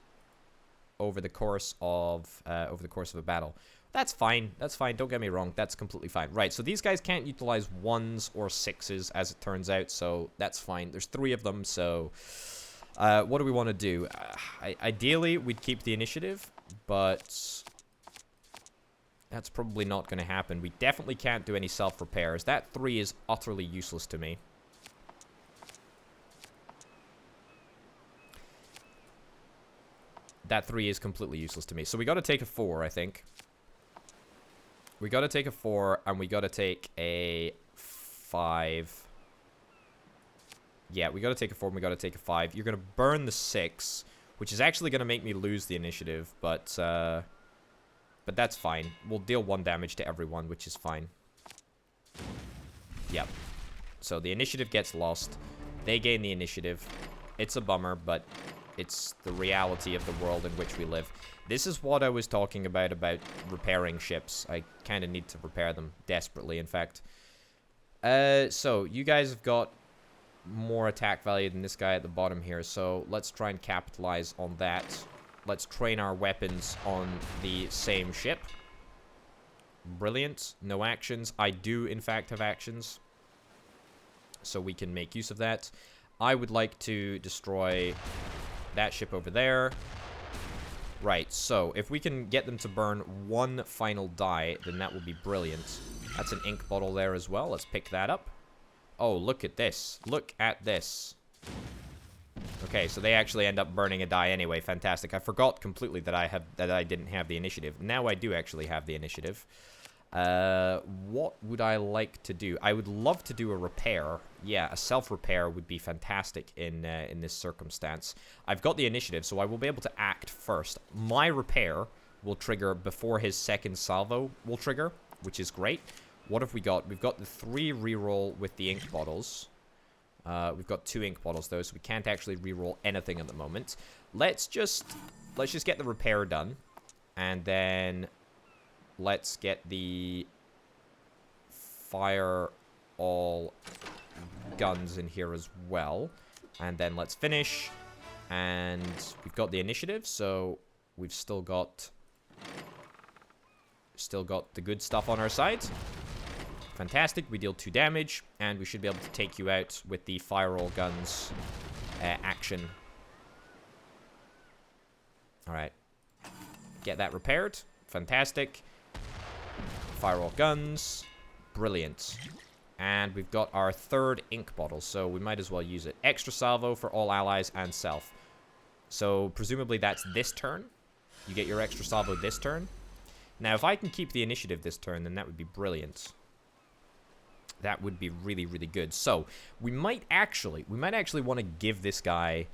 over the course of a battle. That's fine. That's fine. Don't get me wrong. That's completely fine. Right, so these guys can't utilize 1s or 6s, as it turns out, so that's fine. There's 3 of them, so... what do we want to do? Ideally, we'd keep the initiative, but... that's probably not going to happen. We definitely can't do any self-repairs. That 3 is utterly useless to me. That 3 is completely useless to me. So we got to take a 4, I think. We got to take a 4, and we got to take a 5. Yeah, we got to take a 4, and we got to take a 5. You're going to burn the 6, which is actually going to make me lose the initiative, but that's fine. We'll deal 1 damage to everyone, which is fine. Yep. So the initiative gets lost. They gain the initiative. It's a bummer, but it's the reality of the world in which we live. This is what I was talking about repairing ships. I kind of need to repair them desperately, in fact. So you guys have got more attack value than this guy at the bottom here, so let's try and capitalize on that. Let's train our weapons on the same ship. Brilliant. No actions. I do, in fact, have actions, so we can make use of that. I would like to destroy that ship over there. Right, so if we can get them to burn 1 final die, then that will be brilliant. That's an ink bottle there as well. Let's pick that up. Oh, look at this. Look at this. Okay, so they actually end up burning a die anyway. Fantastic. I forgot completely that I didn't have the initiative. Now I do actually have the initiative. What would I like to do? I would love to do a repair. Yeah, a self-repair would be fantastic in this circumstance. I've got the initiative, so I will be able to act first. My repair will trigger before his second salvo will trigger, which is great. What have we got? We've got the 3 reroll with the ink bottles. We've got 2 ink bottles, though, so we can't actually reroll anything at the moment. Let's just get the repair done, and then let's get the fire all guns in here as well, and then let's finish. And we've got the initiative, so we've still got the good stuff on our side. Fantastic. We deal 2 damage, and we should be able to take you out with the fire all guns action. Alright. Get that repaired. Fantastic. Fire all guns. Brilliant. And we've got our 3rd ink bottle, so we might as well use it. Extra salvo for all allies and self. So presumably that's this turn. You get your extra salvo this turn. Now, if I can keep the initiative this turn, then that would be brilliant. That would be really, really good. So, we might actually want to give this guy...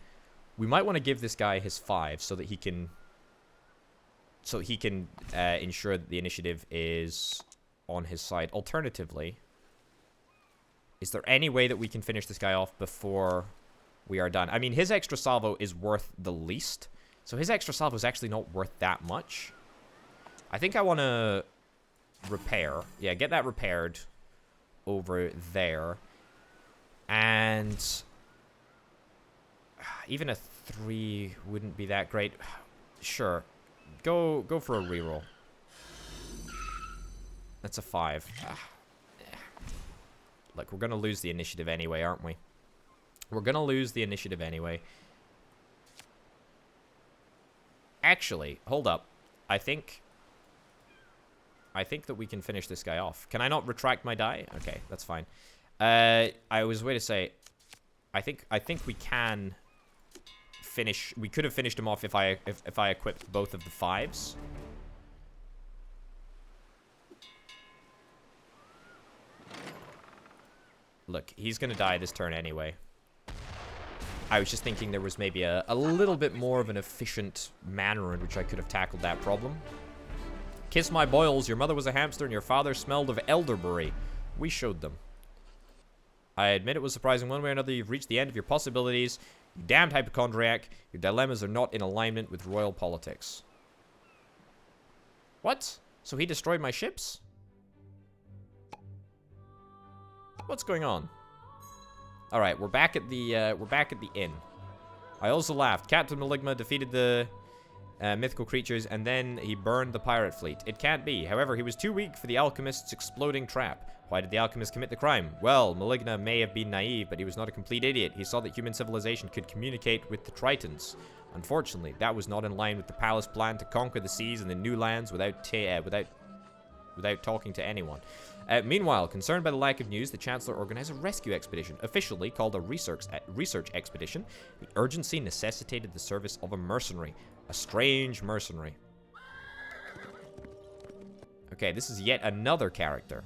we might want to give this guy his 5 so that he can... ensure that the initiative is on his side. Alternatively, is there any way that we can finish this guy off before we are done? I mean, his extra salvo is worth the least. So his extra salvo is actually not worth that much. I think I want to repair. Yeah, get that repaired over there. And even a 3 wouldn't be that great. Sure. Go for a reroll. That's a 5. Look, we're going to lose the initiative anyway, aren't we? We're going to lose the initiative anyway. Actually, hold up. I think that we can finish this guy off. Can I not retract my die? Okay, that's fine. I was way to say, I think we can finish. We could have finished him off if I equipped both of the 5s. Look, he's gonna die this turn anyway. I was just thinking there was maybe a little bit more of an efficient manner in which I could have tackled that problem. Kiss my boils, your mother was a hamster and your father smelled of elderberry. We showed them. I admit it was surprising one way or another you've reached the end of your possibilities. You damned hypochondriac. Your dilemmas are not in alignment with royal politics. What? So he destroyed my ships? What's going on? All right, we're back at the inn. I also laughed. Captain Maligma defeated the mythical creatures, and then he burned the pirate fleet. It can't be. However, he was too weak for the alchemist's exploding trap. Why did the alchemist commit the crime? Well, Maligna may have been naive, but he was not a complete idiot. He saw that human civilization could communicate with the Tritons. Unfortunately, that was not in line with the palace plan to conquer the seas and the new lands without talking to anyone. Meanwhile, concerned by the lack of news, the Chancellor organized a rescue expedition, officially called a research expedition. The urgency necessitated the service of a mercenary. A strange mercenary. Okay, this is yet another character.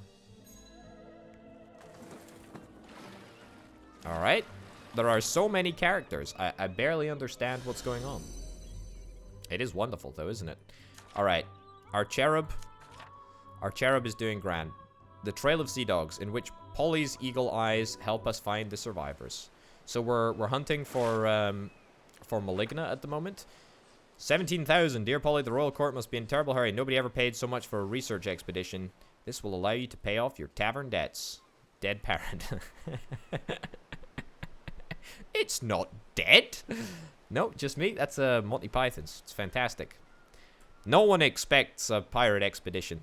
Alright. There are so many characters. I barely understand what's going on. It is wonderful, though, isn't it? Alright. Our cherub is doing grand. The Trail of Sea Dogs, in which Polly's eagle eyes help us find the survivors. So we're hunting for Maligna at the moment. 17,000. Dear Polly, the royal court must be in terrible hurry. Nobody ever paid so much for a research expedition. This will allow you to pay off your tavern debts. Dead parrot. It's not dead. No, just me. That's Monty Python's. It's fantastic. No one expects a pirate expedition.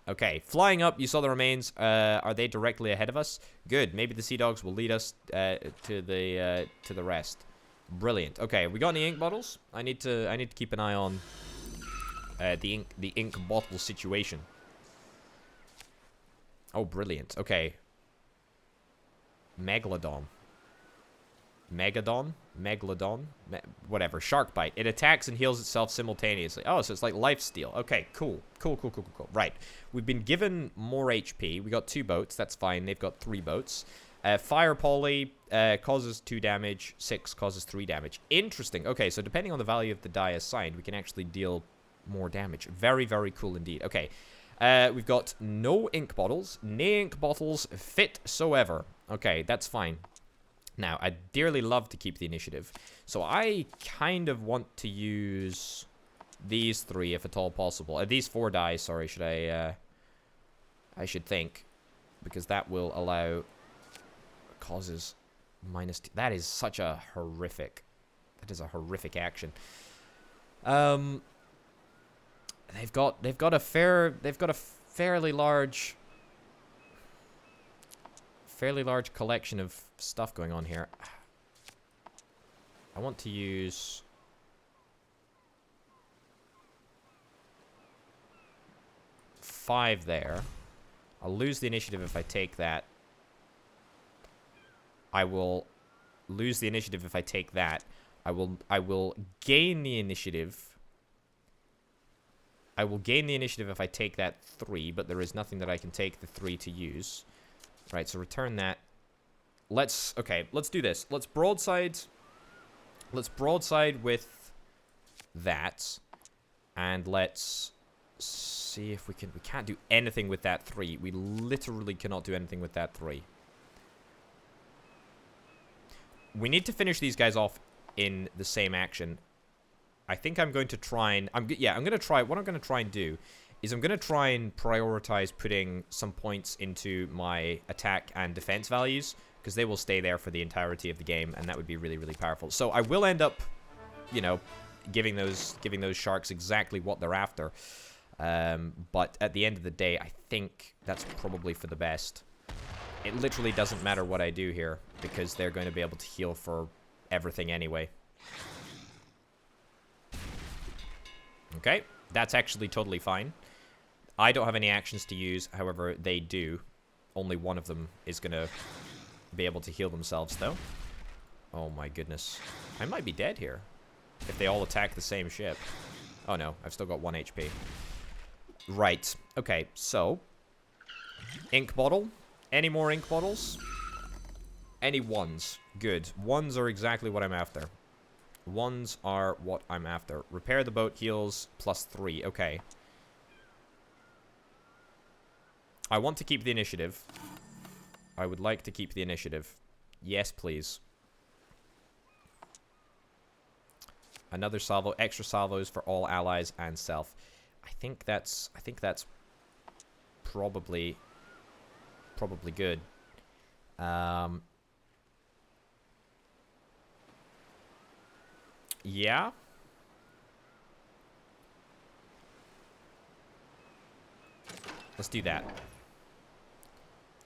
Okay, flying up, you saw the remains. Are they directly ahead of us? Good. Maybe the Sea Dogs will lead us to the rest. Brilliant. Okay, we got any ink bottles? I need to keep an eye on the ink bottle situation. Oh, brilliant. Okay. Megalodon. Whatever. Shark bite. It attacks and heals itself simultaneously. Oh, so it's like life steal. Okay, cool. Cool. Right. We've been given more HP. We got 2 boats. That's fine. They've got 3 boats. Fire Poly causes 2 damage. 6 causes 3 damage. Interesting. Okay, so depending on the value of the die assigned, we can actually deal more damage. Very, very cool indeed. Okay. We've got no ink bottles. No ink bottles fit soever. Okay, that's fine. Now, I'd dearly love to keep the initiative. So I kind of want to use these 3 if at all possible. These 4 die, sorry, I should think. Because that will allow causes -2. That is such a horrific. That is a horrific action. They've got a fairly large collection of stuff going on here. I want to use five there. I'll lose the initiative if I take that. I will lose the initiative if I take that. I will gain the initiative. I will gain the initiative if I take that 3, but there is nothing that I can take the 3 to use. Right, so return that. Let's do this. Let's broadside with that. And let's see if we can't do anything with that 3. We literally cannot do anything with that 3. We need to finish these guys off in the same action. I think I'm going to try and... what I'm going to try and do is I'm going to try and prioritize putting some points into my attack and defense values, because they will stay there for the entirety of the game, and that would be really, really powerful. So I will end up, you know, giving those sharks exactly what they're after. But at the end of the day, I think that's probably for the best. It literally doesn't matter what I do here, because they're going to be able to heal for everything anyway. Okay, that's actually totally fine. I don't have any actions to use, however, they do. Only one of them is going to be able to heal themselves, though. Oh my goodness. I might be dead here, if they all attack the same ship. Oh no, I've still got 1 HP. Right, okay, so... ink bottle. Any more ink bottles? Any ones? Good. Ones are exactly what I'm after. Ones are what I'm after. Repair the boat, heals, +3. Okay. I want to keep the initiative. I would like to keep the initiative. Yes, please. Another salvo. Extra salvos for all allies and self. I think that's probably good. Yeah. Let's do that.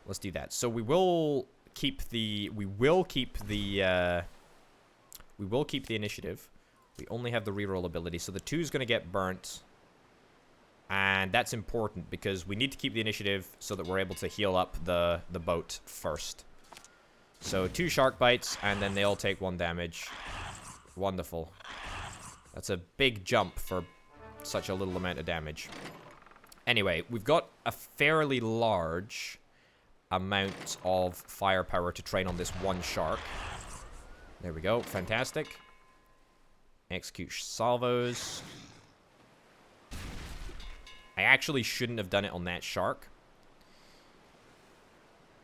Let's do that. So we will keep the initiative. We only have the reroll ability, so the 2 is going to get burnt. And that's important because we need to keep the initiative so that we're able to heal up the boat first. So 2 shark bites, and then they all take 1 damage. Wonderful. That's a big jump for such a little amount of damage. Anyway, we've got a fairly large amount of firepower to train on this 1 shark. There we go. Fantastic. Execute salvos. I actually shouldn't have done it on that shark.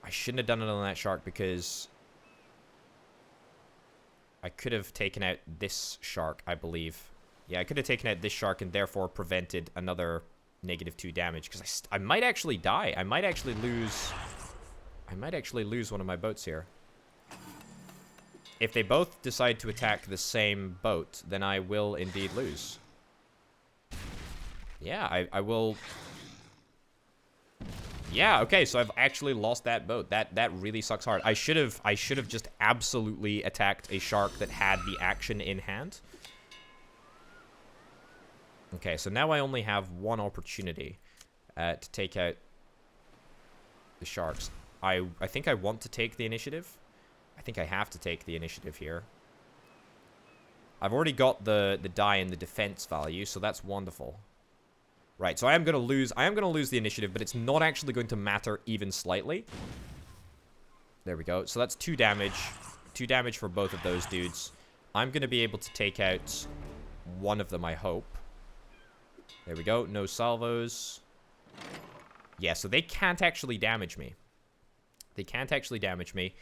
I shouldn't have done it on that shark because I could have taken out this shark, I believe. Yeah, I could have taken out this shark and therefore prevented another -2 damage. Because I might actually die. I might actually lose one of my boats here. If they both decide to attack the same boat, then I will indeed lose. Yeah, I will... Yeah, okay, so I've actually lost that boat. That really sucks hard. I should have just absolutely attacked a shark that had the action in hand. Okay, so now I only have 1 opportunity to take out the sharks. I think I want to take the initiative. I think I have to take the initiative here. I've already got the die and the defense value, so that's wonderful. Right, so I am going to lose the initiative, but it's not actually going to matter even slightly. There we go. So that's 2 damage. 2 damage for both of those dudes. I'm going to be able to take out 1 of them, I hope. There we go. No salvos. Yeah, so they can't actually damage me. They can't actually damage me.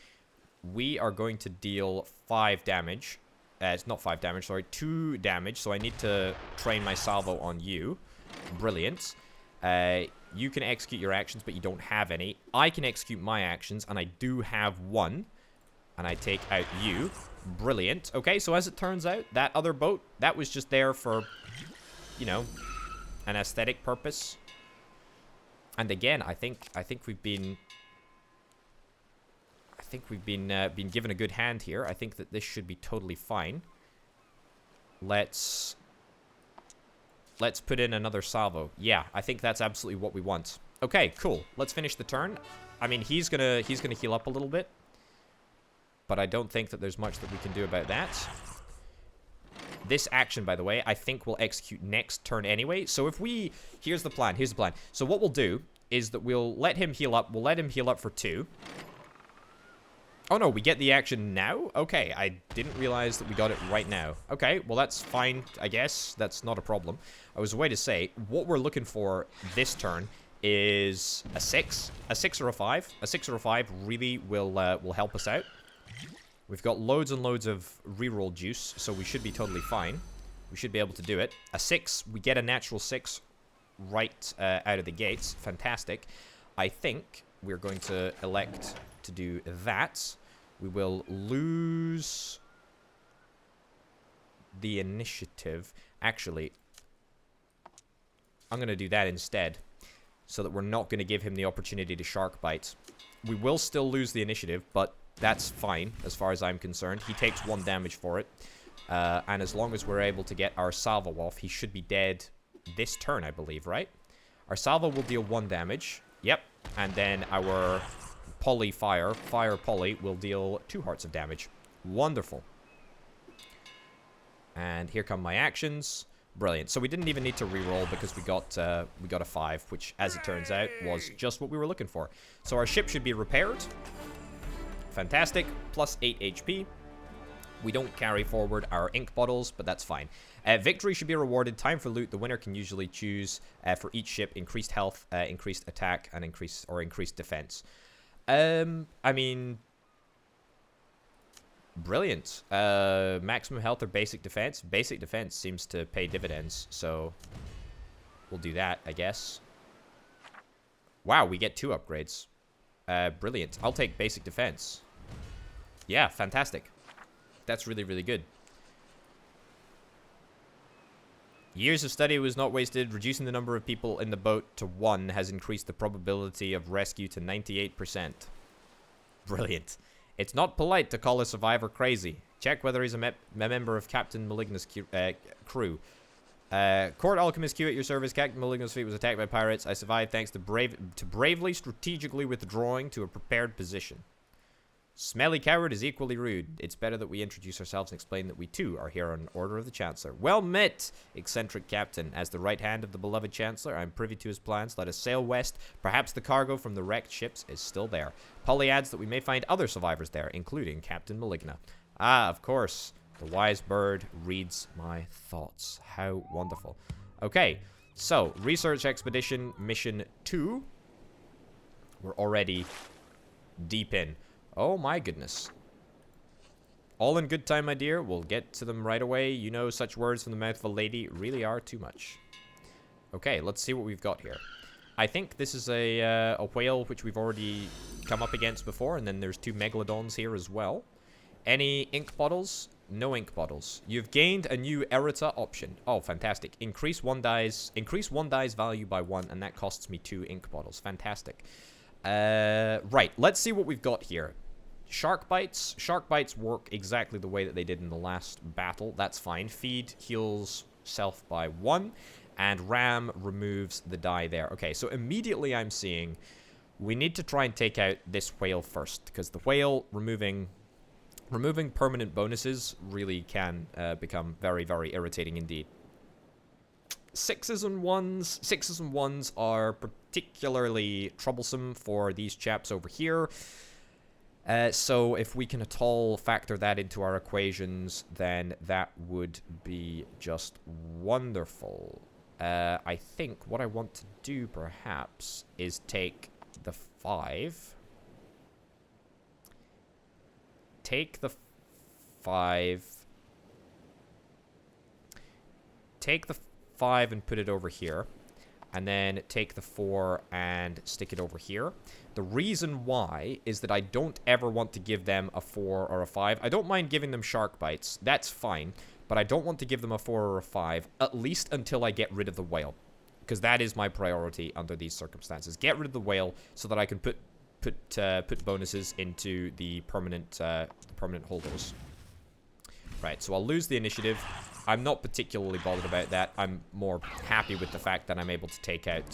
We are going to deal 5 damage. It's not 5 damage, sorry. 2 damage, so I need to train my salvo on you. Brilliant. You can execute your actions, but you don't have any. I can execute my actions, and I do have 1. And I take out you. Brilliant. Okay, so as it turns out, that other boat, that was just there for, you know, an aesthetic purpose. And again, I think we've been been given a good hand here. I think that this should be totally fine. Let's put in another salvo. Yeah, I think that's absolutely what we want. Okay, cool. Let's finish the turn. I mean, he's gonna heal up a little bit, but I don't think that there's much that we can do about that. This action, by the way, I think we'll execute next turn anyway. So if we... Here's the plan. Here's the plan. So what we'll do is that we'll let him heal up. We'll let him heal up for 2. Oh, no. We get the action now? Okay. I didn't realize that we got it right now. Okay. Well, that's fine, I guess. That's not a problem. I was way to say, what we're looking for this turn is a 6. A 6 or a 5. A 6 or a 5 really will help us out. We've got loads and loads of reroll juice, so we should be totally fine. We should be able to do it. A 6, we get a natural 6 right out of the gates. Fantastic. I think we're going to elect to do that. We will lose the initiative. Actually, I'm going to do that instead, so that we're not going to give him the opportunity to shark bite. We will still lose the initiative, but... that's fine, as far as I'm concerned. He takes 1 damage for it. And as long as we're able to get our salvo off, he should be dead this turn, I believe, right? Our salvo will deal 1 damage. Yep. And then our fire poly, will deal 2 hearts of damage. Wonderful. And here come my actions. Brilliant. So we didn't even need to reroll because we got a 5, which, as it turns out, was just what we were looking for. So our ship should be repaired. Fantastic. Plus 8 HP. We don't carry forward our ink bottles, but that's fine. Victory should be rewarded. Time for loot. The winner can usually choose for each ship increased health, increased attack, and increased defense. I mean, brilliant. Maximum health or basic defense. Basic defense seems to pay dividends, so we'll do that, I guess. Wow, we get 2 upgrades. Brilliant. I'll take basic defense. Yeah, fantastic. That's really, really good. Years of study was not wasted. Reducing the number of people in the boat to 1 has increased the probability of rescue to 98%. Brilliant. It's not polite to call a survivor crazy. Check whether he's a member of Captain Maligna's crew. Court Alchemist Q at your service. Captain Maligna's fleet was attacked by pirates. I survived thanks to bravely strategically withdrawing to a prepared position. Smelly coward is equally rude. It's better that we introduce ourselves and explain that we too are here on order of the Chancellor. Well met, eccentric captain. As the right hand of the beloved Chancellor, I am privy to his plans. Let us sail west. Perhaps the cargo from the wrecked ships is still there. Polly adds that we may find other survivors there, including Captain Maligna. Ah, of course. The wise bird reads my thoughts. How wonderful. Okay, so research expedition mission 2. We're already deep in. Oh my goodness. All in good time, my dear. We'll get to them right away. You know, such words from the mouth of a lady really are too much. Okay, let's see what we've got here. I think this is a whale which we've already come up against before, and then there's 2 megalodons here as well. Any ink bottles? No ink bottles. You've gained a new errata option. Oh, fantastic. Increase one die's value by 1, and that costs me 2 ink bottles. Fantastic. Right, let's see what we've got here. Shark bites. Shark bites work exactly the way that they did in the last battle. That's fine. Feed heals self by 1, and ram removes the die there. Okay, so immediately I'm seeing we need to try and take out this whale first, because the whale removing permanent bonuses really can become very, very irritating indeed. 6s and 1s are particularly troublesome for these chaps over here. So if we can at all factor that into our equations, then that would be just wonderful. I think what I want to do perhaps is take the 5. Take the 5. Take the 5 and put it over here. And then take the 4 and stick it over here. The reason why is that I don't ever want to give them a 4 or a 5. I don't mind giving them shark bites. That's fine. But I don't want to give them a 4 or a 5, at least until I get rid of the whale. Because that is my priority under these circumstances. Get rid of the whale so that I can put bonuses into the permanent holders. Right, so I'll lose the initiative. I'm not particularly bothered about that. I'm more happy with the fact that I'm able to take out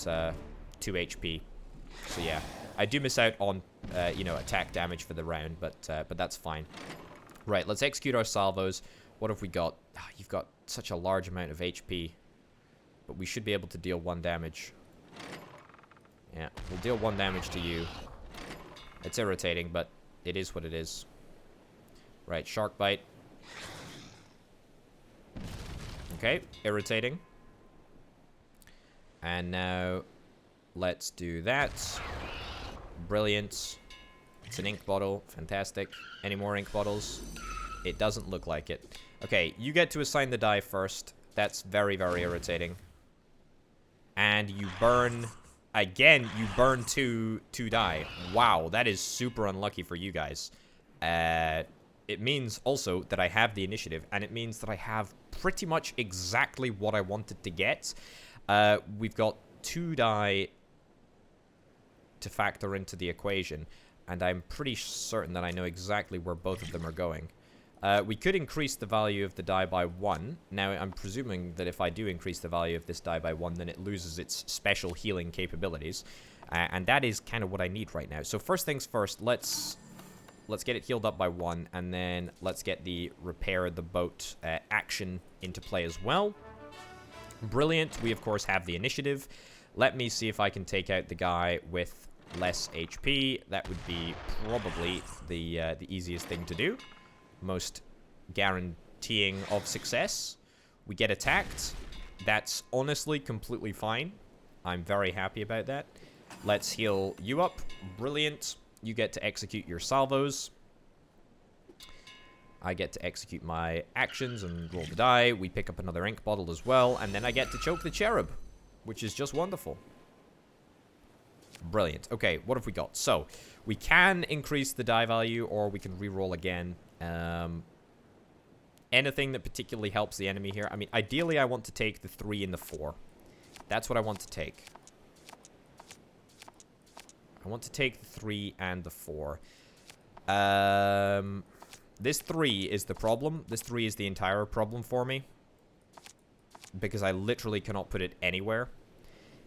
2 HP. So yeah, I do miss out on you know, attack damage for the round, but that's fine. Right, let's execute our salvos. What have we got? Oh, you've got such a large amount of HP, but we should be able to deal 1 damage. Yeah, we'll deal 1 damage to you. It's irritating, but it is what it is. Right, shark bite. Okay, irritating. And now, let's do that. Brilliant. It's an ink bottle. Fantastic. Any more ink bottles? It doesn't look like it. Okay, you get to assign the die first. That's very, very irritating. And you burn... Again, you burn two die. Wow, that is super unlucky for you guys. It means also that I have the initiative, and it means that I have pretty much exactly what I wanted to get. We've got 2 die to factor into the equation, and I'm pretty certain that I know exactly where both of them are going. We could increase the value of the die by 1. Now, I'm presuming that if I do increase the value of this die by 1, then it loses its special healing capabilities. And that is kind of what I need right now. So first things first, let's get it healed up by 1, and then let's get the repair the boat action into play as well. Brilliant. We, of course, have the initiative. Let me see if I can take out the guy with less HP. That would be probably the easiest thing to do. Most guaranteeing of success. We get attacked. That's honestly completely fine. I'm very happy about that. Let's heal you up. Brilliant. You get to execute your salvos. I get to execute my actions and roll the die. We pick up another ink bottle as well. And then I get to choke the cherub, which is just wonderful. Brilliant. Okay, what have we got? So, we can increase the die value, or we can reroll again. Anything that particularly helps the enemy here. I mean, ideally, I want to take the 3 and the 4. That's what I want to take. I want to take the 3 and the 4. This 3 is the problem. This 3 is the entire problem for me. Because I literally cannot put it anywhere.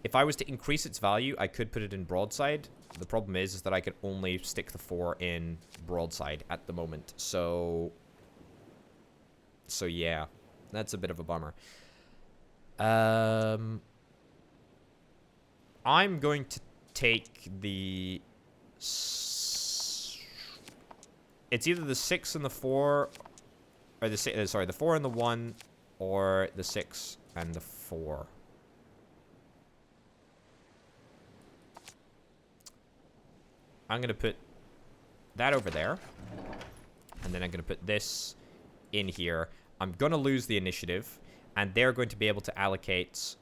If I was to increase its value, I could put it in broadside. The problem is that I could only stick the 4 in broadside at the moment. So yeah. That's a bit of a bummer. I'm going to take the... It's either the 6 and the 4, or the 4 and the 1, or the 6 and the 4. I'm going to put that over there, and then I'm going to put this in here. I'm going to lose the initiative, and they're going to be able to allocate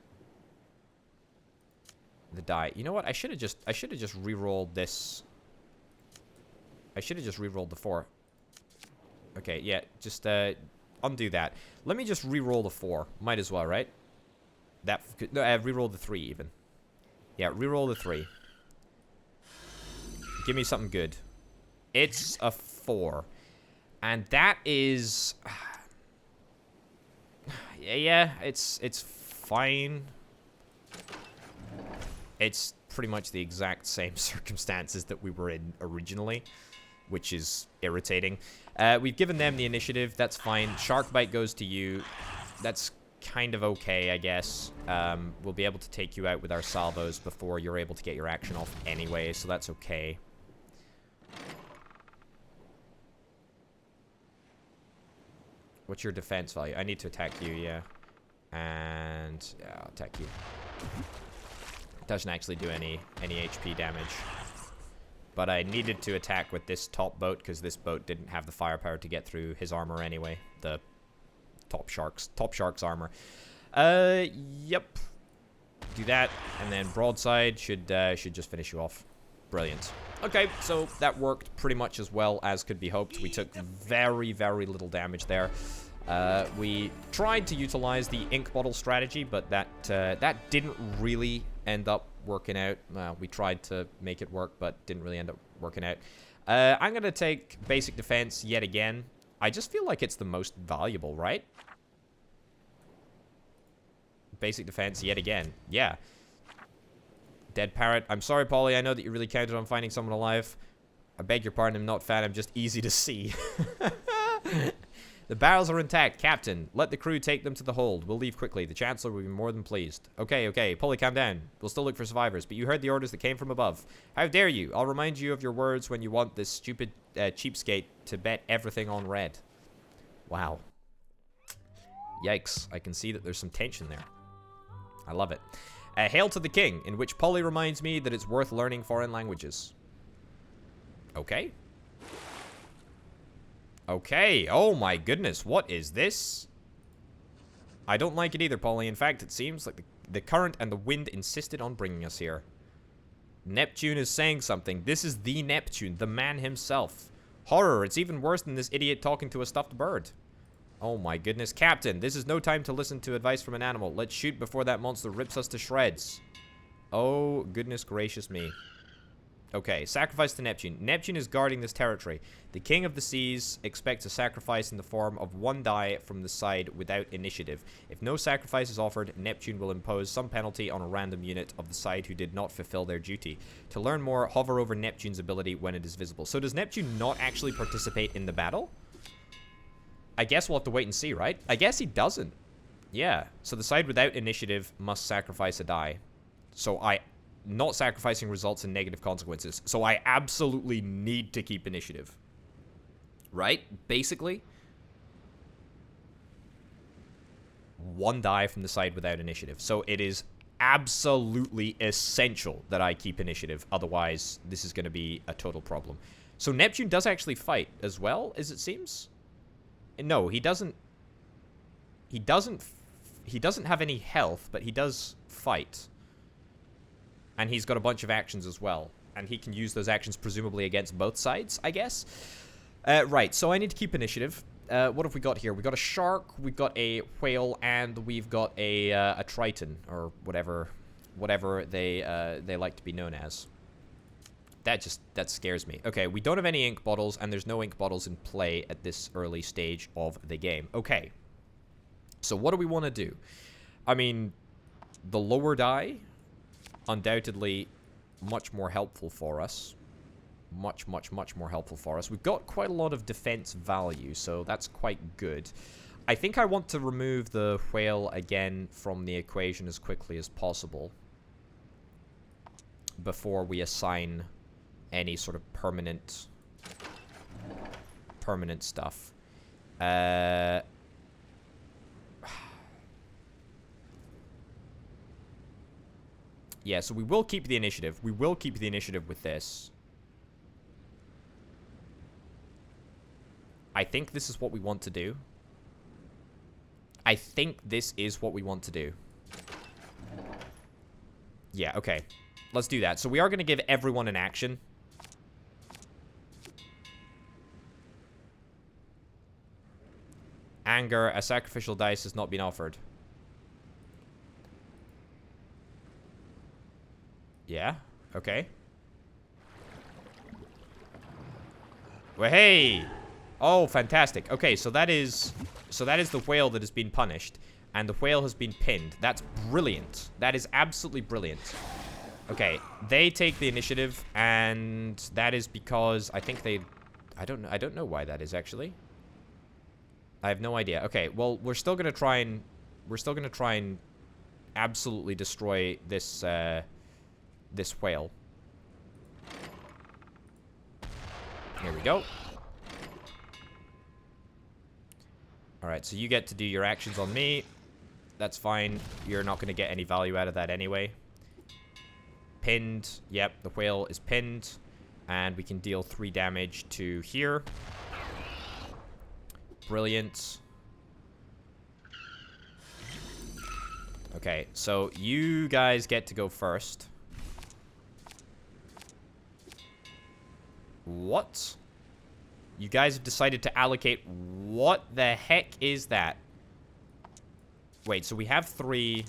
the die. You know what? I should have just re-rolled this. I should have just re-rolled the 4. Okay, yeah, just undo that. Let me just re-roll the 4. Might as well, right? That no, re-roll the 3 even. Yeah, re-roll the 3. Give me something good. It's a 4. And that is yeah, it's fine. It's pretty much the exact same circumstances that we were in originally, which is irritating. We've given them the initiative. That's fine. Shark Bite goes to you. That's kind of okay, I guess. We'll be able to take you out with our salvos before you're able to get your action off anyway, so that's okay. What's your defense value? I need to attack you, yeah. And yeah, I'll attack you. Doesn't actually do any HP damage. But I needed to attack with this top boat because this boat didn't have the firepower to get through his armor anyway. The top shark's armor. Yep. Do that, and then broadside should just finish you off. Brilliant. Okay, so that worked pretty much as well as could be hoped. We took very, very little damage there. We tried to utilize the ink bottle strategy, but that didn't really end up working out. We tried to make it work, but didn't really end up working out. I'm going to take basic defense yet again. I just feel like it's the most valuable, right? Basic defense yet again. Yeah. Dead parrot. I'm sorry, Polly. I know that you really counted on finding someone alive. I beg your pardon. I'm not fat. I'm just easy to see. The barrels are intact. Captain, let the crew take them to the hold. We'll leave quickly. The Chancellor will be more than pleased. Okay. Polly, calm down. We'll still look for survivors, but you heard the orders that came from above. How dare you? I'll remind you of your words when you want this stupid cheapskate to bet everything on red. Wow. Yikes. I can see that there's some tension there. I love it. Hail to the King, in which Polly reminds me that it's worth learning foreign languages. Okay. Okay. Oh my goodness. What is this? I don't like it either, Polly. In fact, it seems like the current and the wind insisted on bringing us here. Neptune is saying something. This is the Neptune, the man himself. Horror. It's even worse than this idiot talking to a stuffed bird. Oh my goodness. Captain, this is no time to listen to advice from an animal. Let's shoot before that monster rips us to shreds. Oh, goodness gracious me. Okay, sacrifice to Neptune. Neptune is guarding this territory. The King of the Seas expects a sacrifice in the form of 1 die from the side without initiative. If no sacrifice is offered, Neptune will impose some penalty on a random unit of the side who did not fulfill their duty. To learn more, hover over Neptune's ability when it is visible. So does Neptune not actually participate in the battle? I guess we'll have to wait and see, right? I guess he doesn't. Yeah. So the side without initiative must sacrifice a die. So not sacrificing results in negative consequences. So I absolutely need to keep initiative. Right? Basically. 1 die from the side without initiative. So it is absolutely essential that I keep initiative. Otherwise, this is going to be a total problem. So Neptune does actually fight as well, as it seems. No, he doesn't. He doesn't have any health, but he does fight. And he's got a bunch of actions as well. And he can use those actions presumably against both sides, I guess. Right, so I need to keep initiative. What have we got here? We got a shark, we've got a whale, and we've got a triton, or whatever they like to be known as. That scares me. Okay, we don't have any ink bottles, and there's no ink bottles in play at this early stage of the game. Okay. So what do we want to do? I mean, the lower die, undoubtedly much more helpful for us. Much more helpful for us. We've got quite a lot of defense value, so that's quite good. I think I want to remove the whale again from the equation as quickly as possible before we assign any sort of permanent stuff. Yeah, so we will keep the initiative. We will keep the initiative with this. I think this is what we want to do. I think this is what we want to do. Yeah, okay. Let's do that. So we are going to give everyone an action. Anger, a sacrificial dice has not been offered. Yeah, okay. Well, hey! Oh, fantastic. Okay, so that is the whale that has been punished, and the whale has been pinned. That's brilliant. That is absolutely brilliant. Okay, they take the initiative, and that is because I think they... I don't know why that is, actually. I have no idea. Okay, well, we're still gonna try and absolutely destroy this this whale. Here we go. Alright, so you get to do your actions on me. That's fine. You're not going to get any value out of that anyway. Pinned. Yep, the whale is pinned. And we can deal 3 damage to here. Brilliant. Okay, so you guys get to go first. What? You guys have decided to allocate... What the heck is that? Wait, so we have 3...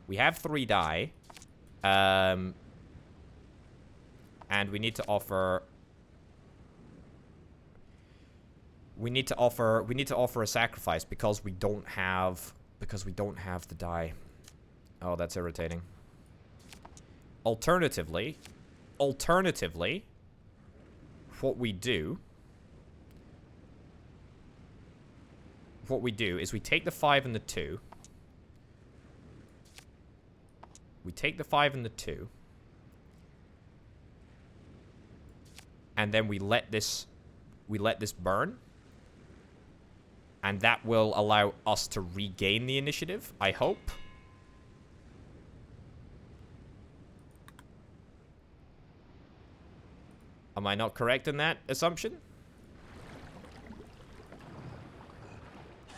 We have 3 die. And we need to offer... We need to offer a sacrifice because we don't have... Because we don't have the die. Oh, that's irritating. Alternatively... What we do is we take the 5 and the 2. We take the 5 and the 2. And then we let this burn. And that will allow us to regain the initiative, I hope. Am I not correct in that assumption?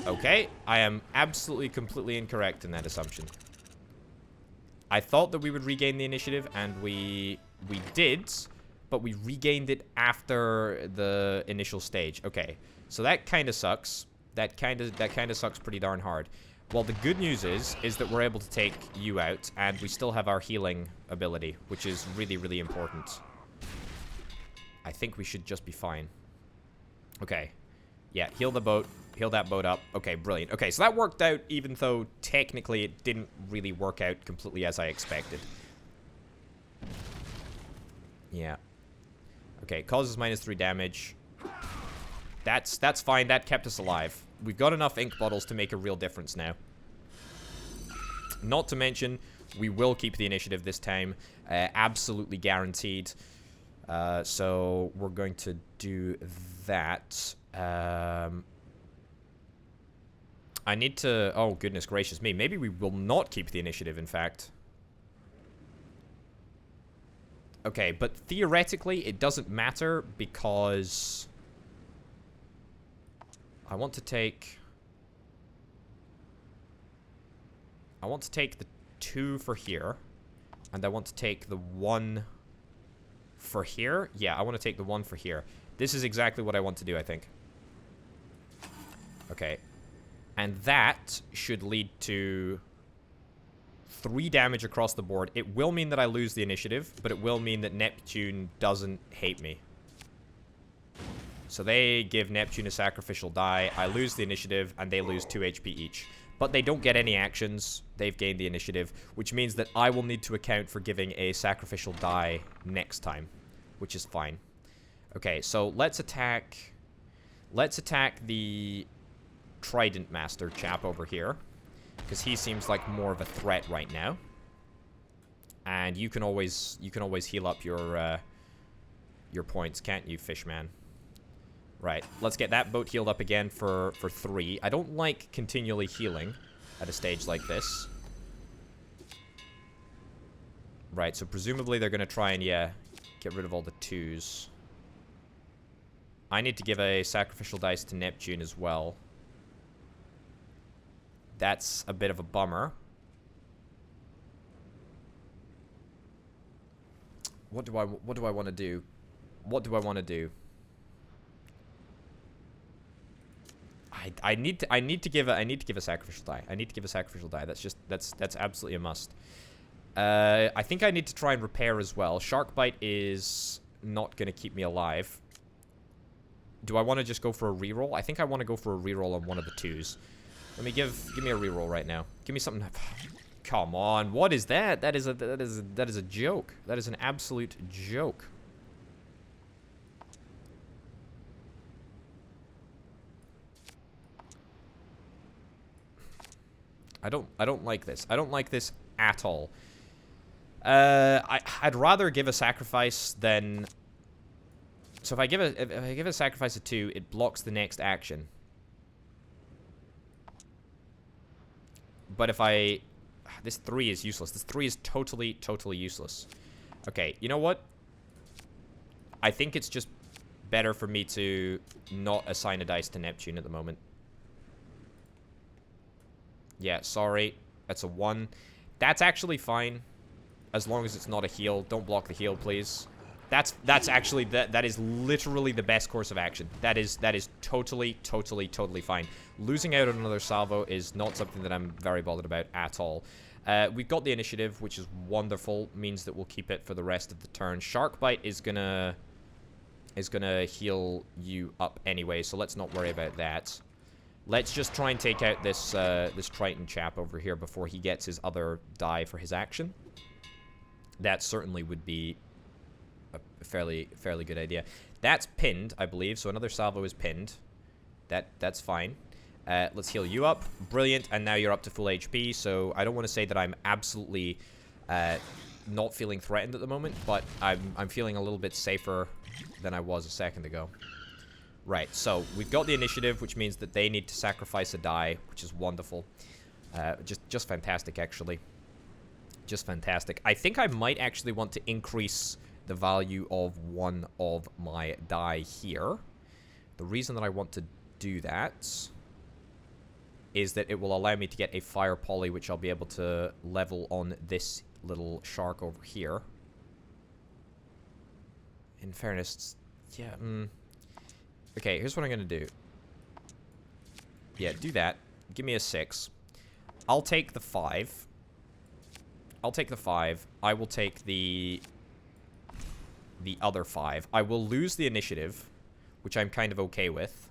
Okay, I am absolutely, completely incorrect in that assumption. I thought that we would regain the initiative, and we did, but we regained it after the initial stage. Okay, so that kind of sucks. That kind of sucks pretty darn hard. Well, the good news is that we're able to take you out, and we still have our healing ability, which is really, really important. I think we should just be fine. Okay. Yeah, heal the boat. Heal that boat up. Okay, brilliant. Okay, so that worked out, even though technically it didn't really work out completely as I expected. Yeah. Okay, causes -3 damage. That's fine. That kept us alive. We've got enough ink bottles to make a real difference now. Not to mention, We will keep the initiative this time. Absolutely guaranteed. So we're going to do that. I need to... Oh, goodness gracious me. Maybe we will not keep the initiative, in fact. Okay, but theoretically, it doesn't matter because... I want to take the 2 for here. And I want to take the 1 for here. Yeah, I want to take the 1 for here. This is exactly what I want to do, I think. Okay. And that should lead to 3 damage across the board. It will mean that I lose the initiative, but it will mean that Neptune doesn't hate me. So they give Neptune a sacrificial die, I lose the initiative, and they lose 2 HP each. But they don't get any actions, they've gained the initiative, which means that I will need to account for giving a sacrificial die next time, which is fine. Okay, so let's attack the Trident Master chap over here, because he seems like more of a threat right now. And you can always heal up your points, can't you, Fishman? Right, let's get that boat healed up again for 3. I don't like continually healing at a stage like this. Right, so presumably they're going to try and, yeah, get rid of all the 2s. I need to give a sacrificial dice to Neptune as well. That's a bit of a bummer. What do I want to do? What do I want to do? I need to give a sacrificial die. I need to give a sacrificial die. That's absolutely a must. I think I need to try and repair as well. Shark Bite is not going to keep me alive. Do I want to just go for a reroll? I think I want to go for a reroll on one of the 2s. Let me give me a reroll right now. Give me something. Come on, what is that? That is a joke. That is an absolute joke. I don't like this. I don't like this at all. I'd rather give a sacrifice than... So if I give a sacrifice of 2, it blocks the next action. But if I... This 3 is useless. This 3 is totally useless. Okay, you know what? I think it's just better for me to not assign a dice to Neptune at the moment. Yeah, sorry. That's a 1. That's actually fine. As long as it's not a heal. Don't block the heal, please. That's actually... That is literally the best course of action. That is totally fine. Losing out on another salvo is not something that I'm very bothered about at all. We've got the initiative, which is wonderful. Means that we'll keep it for the rest of the turn. Shark Bite is gonna heal you up anyway, so let's not worry about that. Let's just try and take out this this Triton chap over here before he gets his other die for his action. That certainly would be a fairly good idea. That's pinned, I believe, so another salvo is pinned. That's fine. Let's heal you up. Brilliant, and now you're up to full HP, so I don't want to say that I'm absolutely not feeling threatened at the moment, but I'm feeling a little bit safer than I was a second ago. Right, so we've got the initiative, which means that they need to sacrifice a die, which is wonderful. Just fantastic, actually. Just fantastic. I think I might actually want to increase the value of one of my die here. The reason that I want to do that is that it will allow me to get a fire poly, which I'll be able to level on this little shark over here. In fairness, yeah, okay, here's what I'm gonna do. Yeah, do that. Give me a 6. I'll take the 5. I'll take the 5. I will take the other 5. I will lose the initiative, which I'm kind of okay with.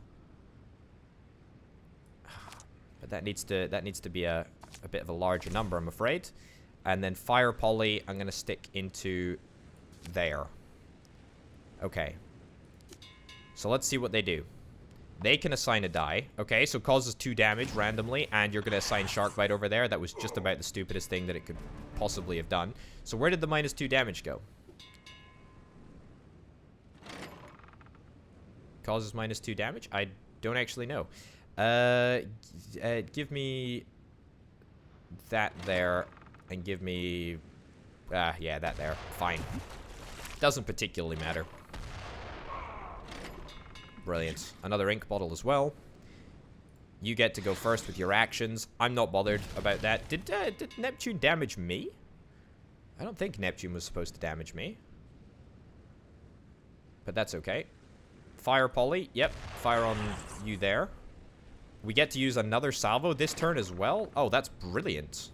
But that needs to be a bit of a larger number, I'm afraid. And then fire poly, I'm gonna stick into there. Okay. So let's see what they do. They can assign a die. Okay, so causes 2 damage randomly, and you're going to assign Shark Bite over there. That was just about the stupidest thing that it could possibly have done. So where did the -2 damage go? Causes -2 damage? I don't actually know. Give me that there, and give me... yeah, that there. Fine. Doesn't particularly matter. Brilliant. Another ink bottle as well. You get to go first with your actions. I'm not bothered about that. Did Neptune damage me? I don't think Neptune was supposed to damage me. But that's okay. Fire Polly. Yep. Fire on you there. We get to use another salvo this turn as well. Oh, that's brilliant.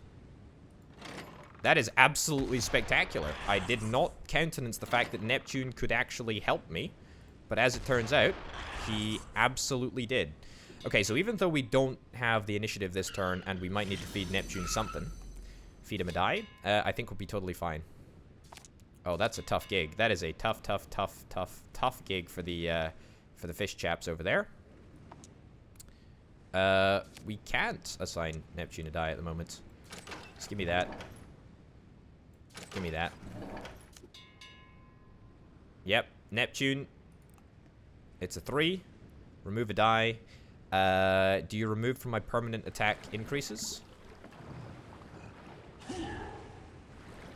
That is absolutely spectacular. I did not countenance the fact that Neptune could actually help me. But as it turns out, he absolutely did. Okay, so even though we don't have the initiative this turn, and we might need to feed Neptune something, feed him a die, I think we'll be totally fine. Oh, that's a tough gig. That is a tough gig for the fish chaps over there. We can't assign Neptune a die at the moment. Just give me that. Give me that. Yep, Neptune. It's a 3. Remove a die. Do you remove from my permanent attack increases?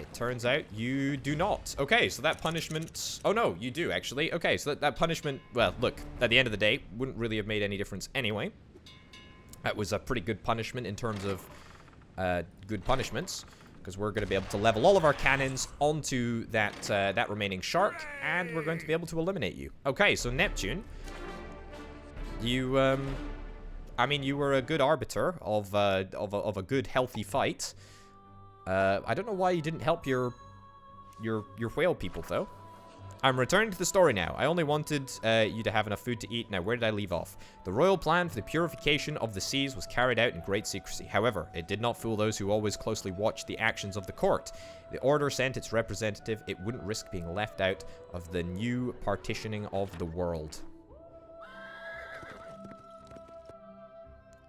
It turns out you do not. Okay, so that punishment... Oh, no, you do, actually. Okay, so that punishment... Well, look, at the end of the day, wouldn't really have made any difference anyway. That was a pretty good punishment in terms of good punishments. Because we're going to be able to level all of our cannons onto that remaining shark, and we're going to be able to eliminate you. Okay, so Neptune, you, I mean, you were a good arbiter of a good, healthy fight. I don't know why you didn't help your whale people, though. I'm returning to the story now. I only wanted you to have enough food to eat. Now, where did I leave off? The royal plan for the purification of the seas was carried out in great secrecy. However, it did not fool those who always closely watched the actions of the court. The order sent its representative. It wouldn't risk being left out of the new partitioning of the world.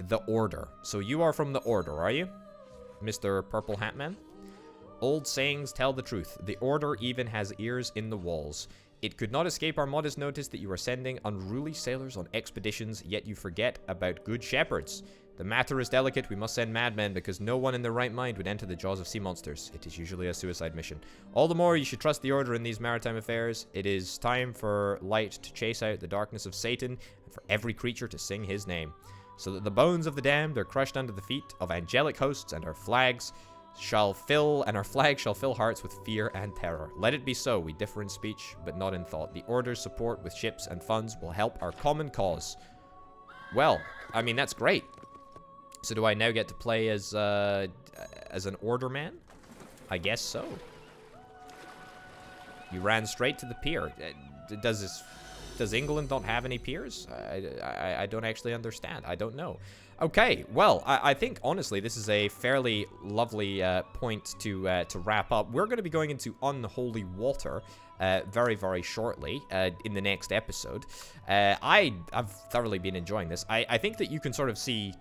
The order. So you are from the order, are you? Mr. Purple Hat Man? Old sayings tell the truth. The order even has ears in the walls. It could not escape our modest notice that you are sending unruly sailors on expeditions, yet you forget about good shepherds. The matter is delicate. We must send madmen because no one in their right mind would enter the jaws of sea monsters. It is usually a suicide mission. All the more you should trust the order in these maritime affairs. It is time for light to chase out the darkness of Satan and for every creature to sing his name, so that the bones of the damned are crushed under the feet of angelic hosts, and our flag shall fill hearts with fear and terror. Let it be so. We differ in speech, but not in thought. The order's support with ships and funds will help our common cause. Well, I mean, that's great. So do I now get to play as an order man? I guess so. You ran straight to the pier. Does England not have any piers? I don't actually understand. I don't know. Okay, well, I think, honestly, this is a fairly lovely point to wrap up. We're going to be going into unholy water very, very shortly in the next episode. I've thoroughly been enjoying this. I think that you can sort of see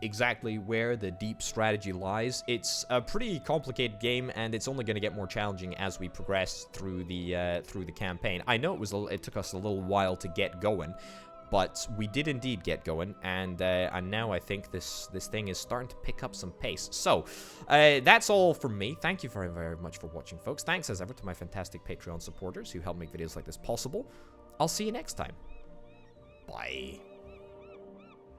exactly where the deep strategy lies. It's a pretty complicated game, and it's only going to get more challenging as we progress through the campaign. I know it took us a little while to get going, but we did indeed get going, and now I think this thing is starting to pick up some pace. So, that's all from me. Thank you very, very much for watching, folks. Thanks, as ever, to my fantastic Patreon supporters who help make videos like this possible. I'll see you next time. Bye.